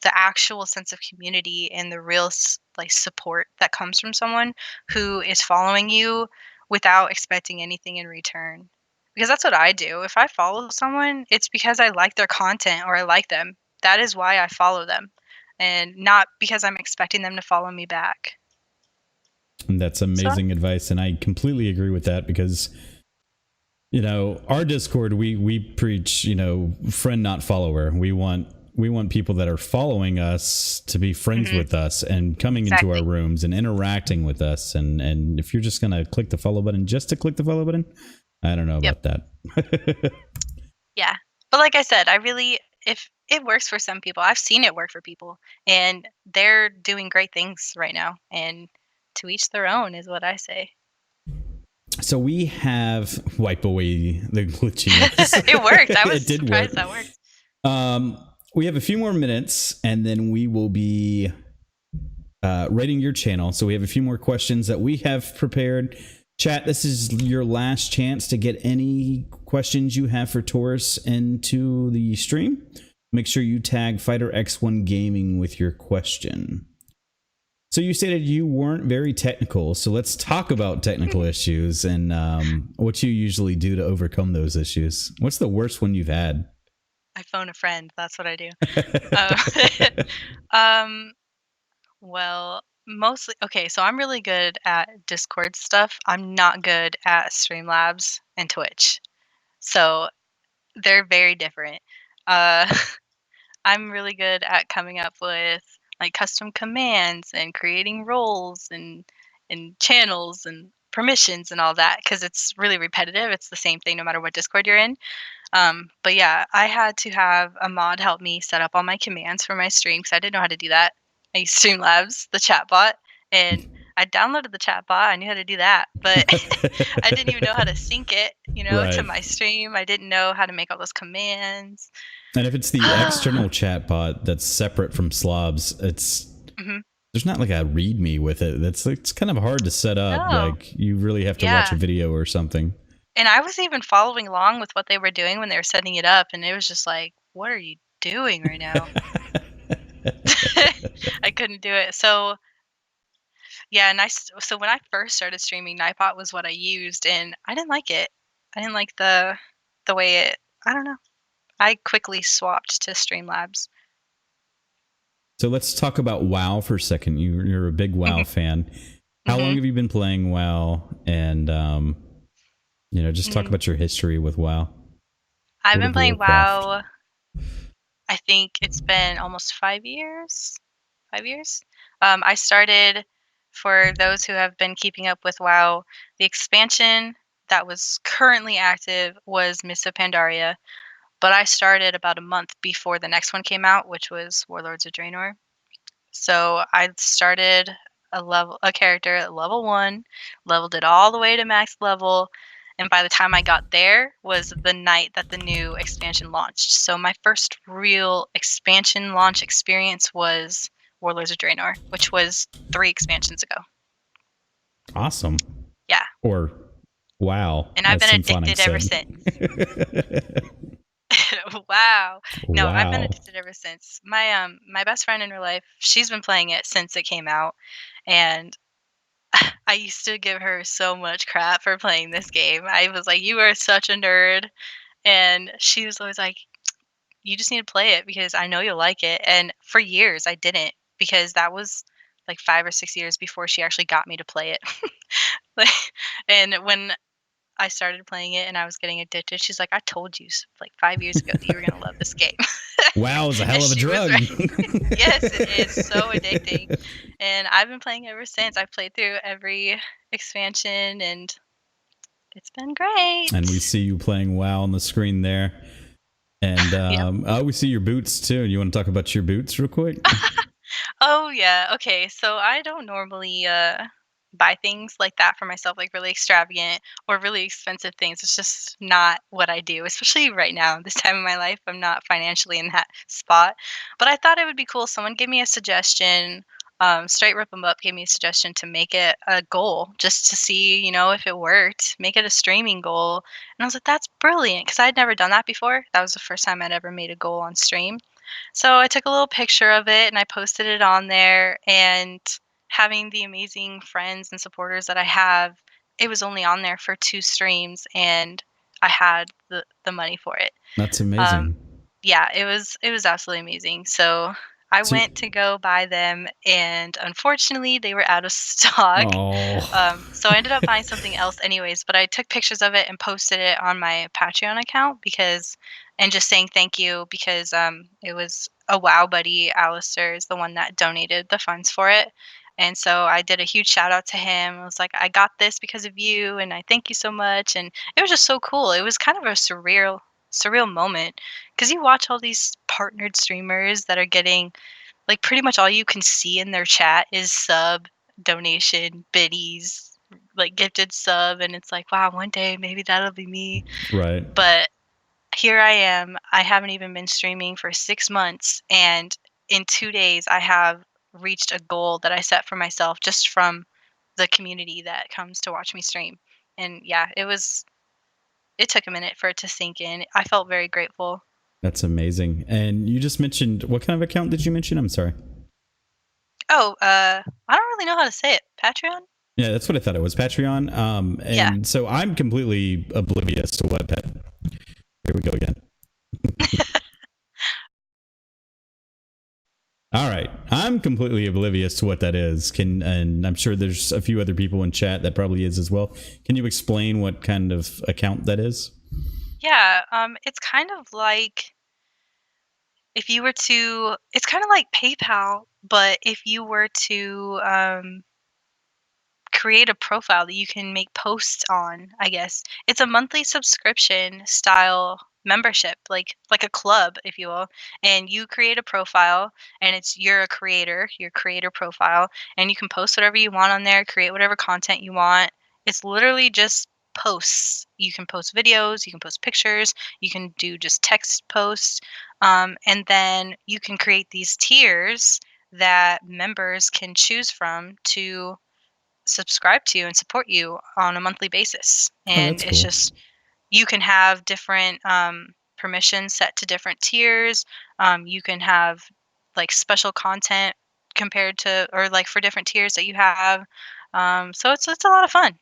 actual sense of community and the real like support that comes from someone who is following you without expecting anything in return, because that's what I do. If I follow someone, it's because I like their content or I like them. That is why I follow them, and not because I'm expecting them to follow me back. And that's So amazing advice, and I completely agree with that because our Discord, we preach, friend not follower. We want people that are following us to be friends mhm, with us and coming into our exactly. rooms and interacting with us. And if you're just gonna click the follow button just to click the follow button, I don't know Yep. about that. Yeah. But like I said, I really, if it works for some people, I've seen it work for people, and they're doing great things right now. And to each their own is what I say. So we have wipe away the glitchiness. It worked. I was It did work. surprised that worked. Um, we have a few more minutes, and then we will be rating your channel. So we have a few more questions that we have prepared. Chat, this is your last chance to get any questions you have for Taurus into the stream. Make sure you tag Fighter X1 Gaming with your question. So you stated you weren't very technical. So let's talk about technical issues and what you usually do to overcome those issues. What's the worst one you've had? I phone a friend. That's what I do. Uh, um, well, mostly okay, so I'm really good at Discord stuff. I'm not good at Streamlabs and Twitch. So they're very different. Uh, I'm really good at coming up with like custom commands and creating roles and channels and permissions and all that because it's really repetitive. It's the same thing no matter what Discord you're in. But yeah, I had to have a mod help me set up all my commands for my stream because I didn't know how to do that. I used Streamlabs, the chatbot, and I downloaded the chatbot. I knew how to do that, but I didn't even know how to sync it, to Right. my stream. I didn't know how to make all those commands. And if it's the external chatbot that's separate from Slobs, Mhm. there's not like a README with it. It's kind of hard to set up. No. Like you really have to watch Yeah. a video or something. And I was even following along with what they were doing when they were setting it up, and it was just like, "What are you doing right now?" I couldn't do it. So, yeah, so when I first started streaming, Nightbot was what I used, and I didn't like it. I didn't like the way it I don't know. I quickly swapped to Streamlabs. So let's talk about WoW for a second. You're a big WoW fan. How long Mhm. have you been playing WoW? And just talk Mm. about your history with WoW. I've World been of playing Warcraft. WoW, I think it's been almost 5 years. 5 years? I started for those who have been keeping up with WoW, the expansion that was currently active was Mists of Pandaria, but I started about a month before the next one came out, which was Warlords of Draenor. So I started a character at level 1, leveled it all the way to max level, and by the time I got there was the night that the new expansion launched. So my first real expansion launch experience was Warlords of Draenor, which was 3 expansions ago. Awesome. Yeah. Or wow, And I've as been Tim Phonics addicted ever since. Wow. No, I've been Wow. addicted ever since. My best friend in real life, she's been playing it since it came out, and I used to give her so much crap for playing this game. I was like, "You are such a nerd," and she was always like, "You just need to play it because I know you'll like it." And for years, I didn't because that was like 5 or 6 years before she actually got me to play it. Like, and when I started playing it and I was getting addicted, she's like, "I told you like 5 years ago that you were gonna love this game." WoW is a And hell of a she was drug. right. Yes, it is so addicting, and I've been playing ever since. I've played through every expansion, and it's been great. And we see you playing WoW on the screen there. And Yep. we see your boots too. You want to talk about your boots real quick? Oh, yeah, okay, so I don't normally, buy things like that for myself, like, really extravagant or really expensive things. It's just not what I do, especially right now, this time in my life, I'm not financially in that spot, but I thought it would be cool. Someone gave me a suggestion, Straight Rip 'Em Up gave me a suggestion to make it a goal just to see, if it worked, make it a streaming goal, and I was like, "That's brilliant," because 'cause I'd never done that before. That was the first time I'd ever made a goal on stream. So I took a little picture of it and I posted it on there, and having the amazing friends and supporters that I have, it was only on there for 2 streams and I had the money for it. That's Um, amazing. yeah, it was absolutely amazing. So I So, went to go buy them and unfortunately they were out of stock. oh, So I ended up buying something else anyways, but I took pictures of it and posted it on my Patreon account because and just saying thank you because it was a WoW buddy, Alistair is the one that donated the funds for it. And so I did a huge shout out to him. I was like, I got this because of you and I thank you so much. And it was just so cool. It was kind of a surreal moment because you watch all these partnered streamers that are getting like pretty much all you can see in their chat is sub, donation, biddies, like gifted sub, and it's like, wow, one day maybe that'll be me. right. But here I am. I haven't even been streaming for 6 months, and in 2 days, I have reached a goal that I set for myself just from the community that comes to watch me stream. And yeah, it took a minute for it to sink in. I felt very grateful. That's amazing. And you just mentioned, what kind of account did you mention? I'm sorry. Oh, I don't really know how to say it. Patreon? Yeah, that's what I thought it was. Patreon. Yeah. And so I'm completely oblivious to what that. Here we go again. All right, I'm completely oblivious to what that is. And I'm sure there's a few other people in chat that probably is as well. Can you explain what kind of account that is? Yeah, it's kind of like if you were to it's kind of like PayPal, but if you were to create a profile that you can make posts on, I guess. It's a monthly subscription style membership, like a club, if you will. And you create a profile and you're a creator, your creator profile, and you can post whatever you want on there, create whatever content you want. It's literally just posts. You can post videos, you can post pictures, you can do just text posts. And then you can create these tiers that members can choose from to subscribe to and support you on a monthly basis. Oh, And that's it's cool. just you can have different permissions set to different tiers. You can have like special content compared to or like for different tiers that you have. So it's a lot of fun.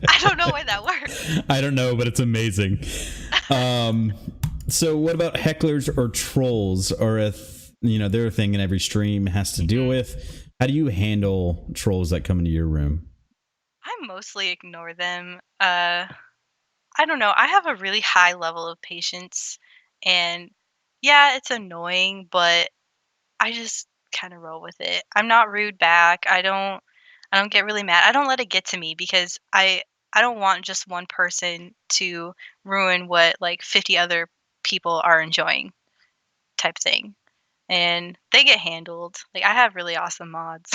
I don't know why that works. I don't know, but it's amazing. So what about hecklers or trolls, or if they're a thing in every stream has to deal with? How do you handle trolls that come into your room? I mostly ignore them. I don't know. I have a really high level of patience, and yeah, it's annoying, but I just kind of roll with it. I'm not rude back. I don't get really mad. I don't let it get to me because I don't want just one person to ruin what like 50 other people are enjoying type thing. And they get handled. Like I have really awesome mods.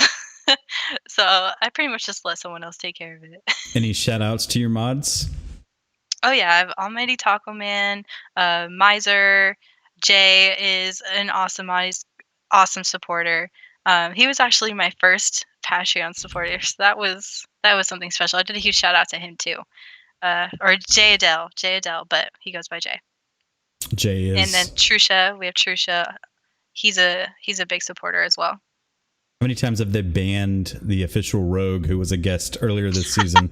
So I pretty much just let someone else take care of it. Any shout outs to your mods? Oh yeah, I have Almighty Taco Man, Miser, Jay is an awesome mod. He's awesome supporter. He was actually my first Patreon supporter, so that was something special. I did a huge shout out to him too. Or Jay Adele, but he goes by Jay. Jay is. And then Trusha, we have Trusha. He's a big supporter as well. How many times have they banned the official rogue who was a guest earlier this season?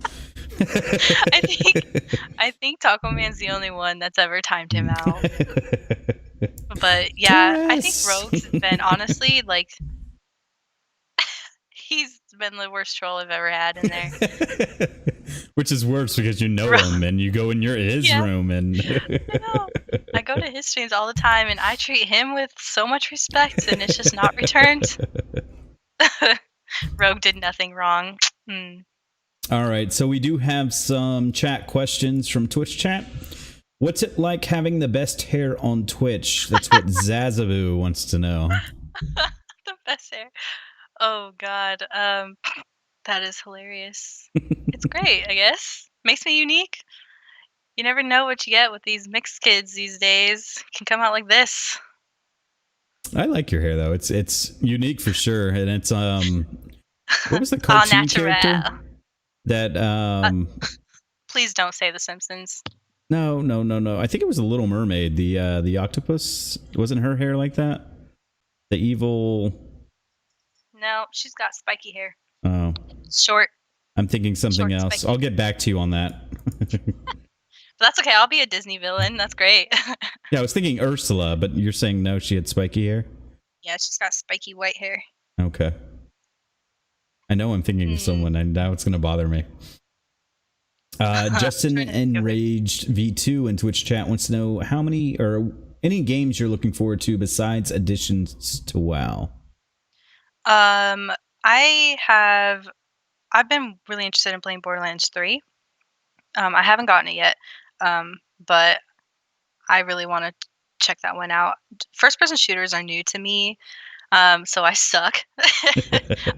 I think Taco Man's the only one that's ever timed him out. But yeah, I think Rogue's been honestly like he's been the worst troll I've ever had in there. Which is worse because you know him and you go in his room and I go to his streams all the time and I treat him with so much respect and it's just not returned. Rogue did nothing wrong. All right, so we do have some chat questions from Twitch chat. What's it like having the best hair on Twitch? That's what Zazaboo wants to know. The best hair. Oh God, that is hilarious. It's great, I guess. Makes me unique. You never know what you get with these mixed kids these days. It can come out like this. I like your hair though. It's unique for sure, and it's what was the cartoon character that Please don't say The Simpsons. No. I think it was the Little Mermaid. The octopus, wasn't her hair like that? The evil. No, she's got spiky hair. Oh, short. I'm thinking something else. Spiky. I'll get back to you on that. But that's okay. I'll be a Disney villain. That's great. Yeah, I was thinking Ursula, but you're saying no, she had spiky hair? Yeah, she's got spiky white hair. Okay. I know I'm thinking of someone, and now it's going to bother me. Justin Enraged V2 in Twitch chat wants to know how many or any games you're looking forward to besides additions to WoW. I've been really interested in playing Borderlands 3. I haven't gotten it yet, but I really want to check that one out. First-person shooters are new to me, so I suck.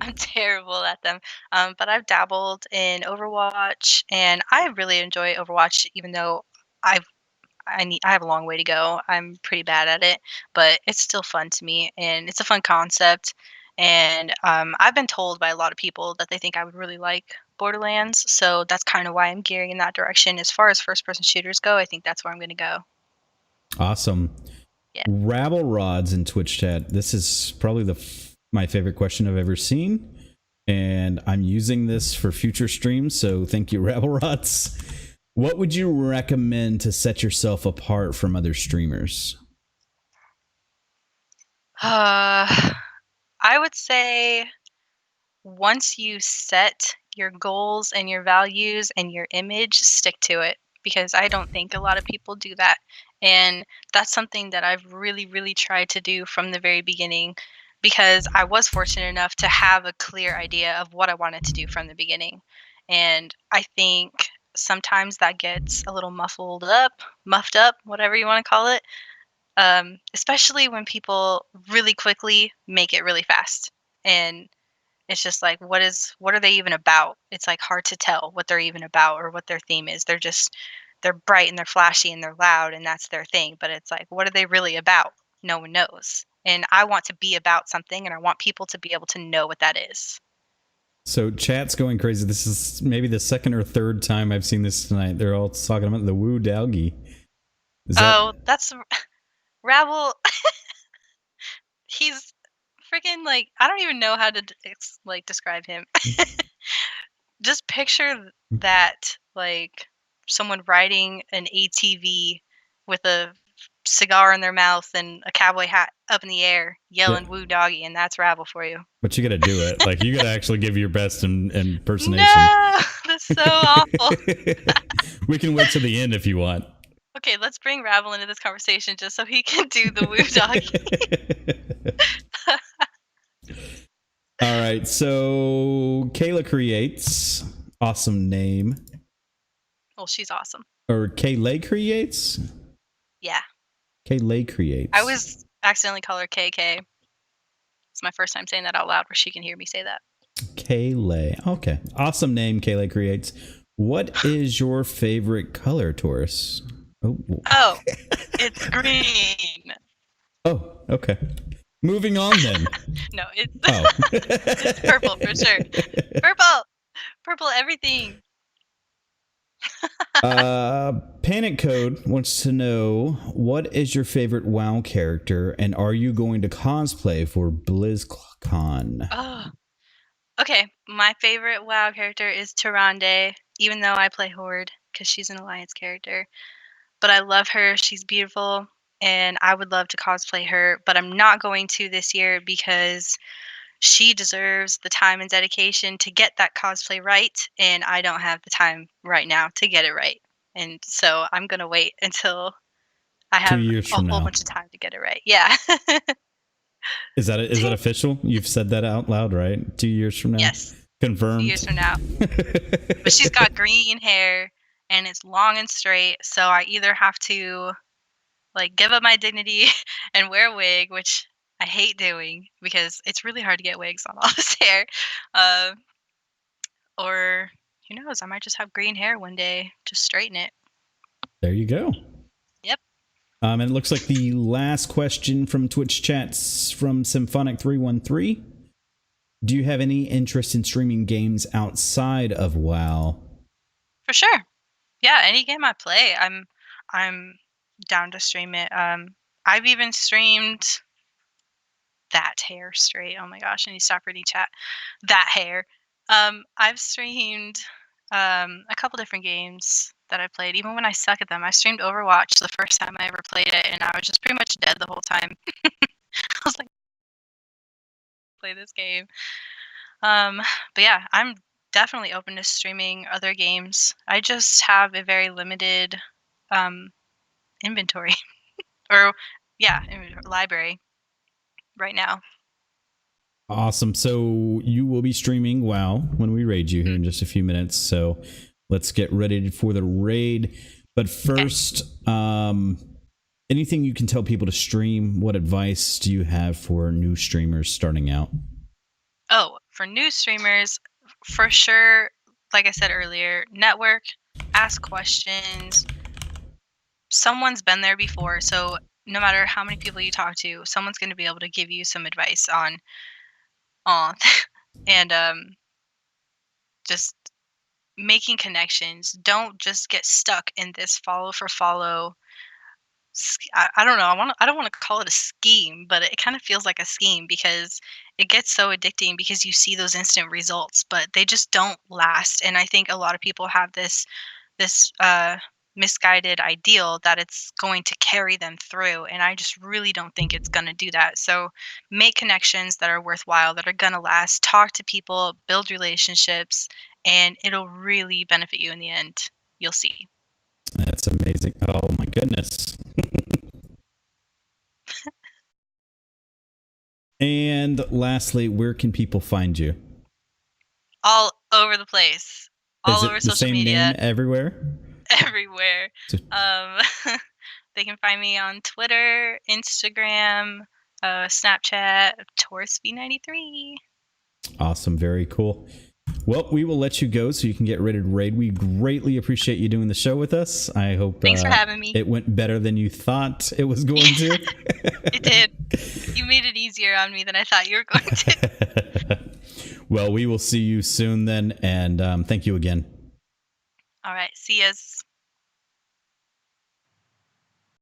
I'm terrible at them. But I've dabbled in Overwatch, and I really enjoy Overwatch, even though I have a long way to go. I'm pretty bad at it, but it's still fun to me, and it's a fun concept. And I've been told by a lot of people that they think I would really like Borderlands, so that's kind of why I'm gearing in that direction. As far as first-person shooters go, I think that's where I'm going to go. Awesome. Yeah. Rabble Rods in Twitch chat. This is probably my favorite question I've ever seen, and I'm using this for future streams, so thank you, Rabble Rods. What would you recommend to set yourself apart from other streamers? I would say once you set your goals and your values and your image, stick to it, because I don't think a lot of people do that. And that's something that I've really, really tried to do from the very beginning. because I was fortunate enough to have a clear idea of what I wanted to do from the beginning. And I think sometimes that gets a little muffed up, whatever you want to call it. Especially when people really quickly make it really fast. And it's just like, what are they even about? It's like hard to tell what they're even about or what their theme is. They're bright and they're flashy and they're loud and that's their thing. But it's like, what are they really about? No one knows. And I want to be about something and I want people to be able to know what that is. So chat's going crazy. This is maybe the second or third time I've seen this tonight. They're all talking about the woo doggy. Oh, that's Rabble. He's freaking like, I don't even know how to describe him. Just picture that, like someone riding an ATV with a cigar in their mouth and a cowboy hat up in the air yelling woo doggy, and that's Rabble for you. But you gotta do it. Like, you gotta actually give your best impersonation. No, that's so awful. We can wait till the end if you want. Okay, let's bring Rabble into this conversation just so he can do the woo doggy. All right, so Kayla Creates, awesome name. Well, she's awesome. Or Kayla Creates? Yeah. Kayla Creates. I was accidentally call her KK. It's my first time saying that out loud where she can hear me say that. Kayla. Okay. Awesome name, Kayla Creates. What is your favorite color, Taurus? Oh, it's green. Oh, okay. Moving on then. No, it's purple for sure. Purple everything. Panic Code wants to know, what is your favorite WoW character, and are you going to cosplay for BlizzCon? Oh, okay. My favorite WoW character is Tyrande, even though I play Horde because she's an Alliance character. But I love her. She's beautiful, and I would love to cosplay her, but I'm not going to this year because she deserves the time and dedication to get that cosplay right, and I don't have the time right now to get it right. And so I'm going to wait until I have 2 years a from whole now. bunch of time to get it right. Yeah. Is that official? You've said that out loud, right? 2 years from now? Yes. Confirmed. 2 years from now. But she's got green hair and it's long and straight, so I either have to like give up my dignity and wear a wig, which I hate doing because it's really hard to get wigs on all this hair. Or who knows, I might just have green hair one day, just straighten it. There you go. Yep. And it looks like the last question from Twitch chats from Symphonic313. Do you have any interest in streaming games outside of WoW? For sure. Yeah, any game I play, I'm down to stream it. I've even streamed that hair straight. Oh my gosh, I need to stop reading chat. That hair. I've streamed a couple different games that I played. Even when I suck at them, I streamed Overwatch the first time I ever played it, and I was just pretty much dead the whole time. I was like, play this game. But yeah, I'm definitely open to streaming other games. I just have a very limited inventory or library right now. Awesome. So you will be streaming WoW when we raid you here in just a few minutes. So let's get ready for the raid. But first, anything you can tell people to stream? What advice do you have for new streamers starting out? Oh, for new streamers, for sure, like I said earlier, network, ask questions. Someone's been there before, so no matter how many people you talk to, someone's going to be able to give you some advice on and just making connections. Don't just get stuck in this follow for follow. I don't know. I don't want to call it a scheme, but it kind of feels like a scheme because it gets so addicting because you see those instant results, but they just don't last. And I think a lot of people have this misguided ideal that it's going to carry them through, and I just really don't think it's going to do that. So make connections that are worthwhile, that are going to last. Talk to people, build relationships, and it'll really benefit you in the end. You'll see. That's amazing. Oh my goodness. And lastly, where can people find you? All over the place. All over the social same media. name everywhere? Everywhere. They can find me on Twitter, Instagram, Snapchat, TaurusV93. Awesome. Very cool. Well, we will let you go so you can get ready to raid. We greatly appreciate you doing the show with us. I hope Thanks for having me. It went better than you thought it was going to. It did. You made it easier on me than I thought you were going to. Well, we will see you soon then, and thank you again. All right. See yas.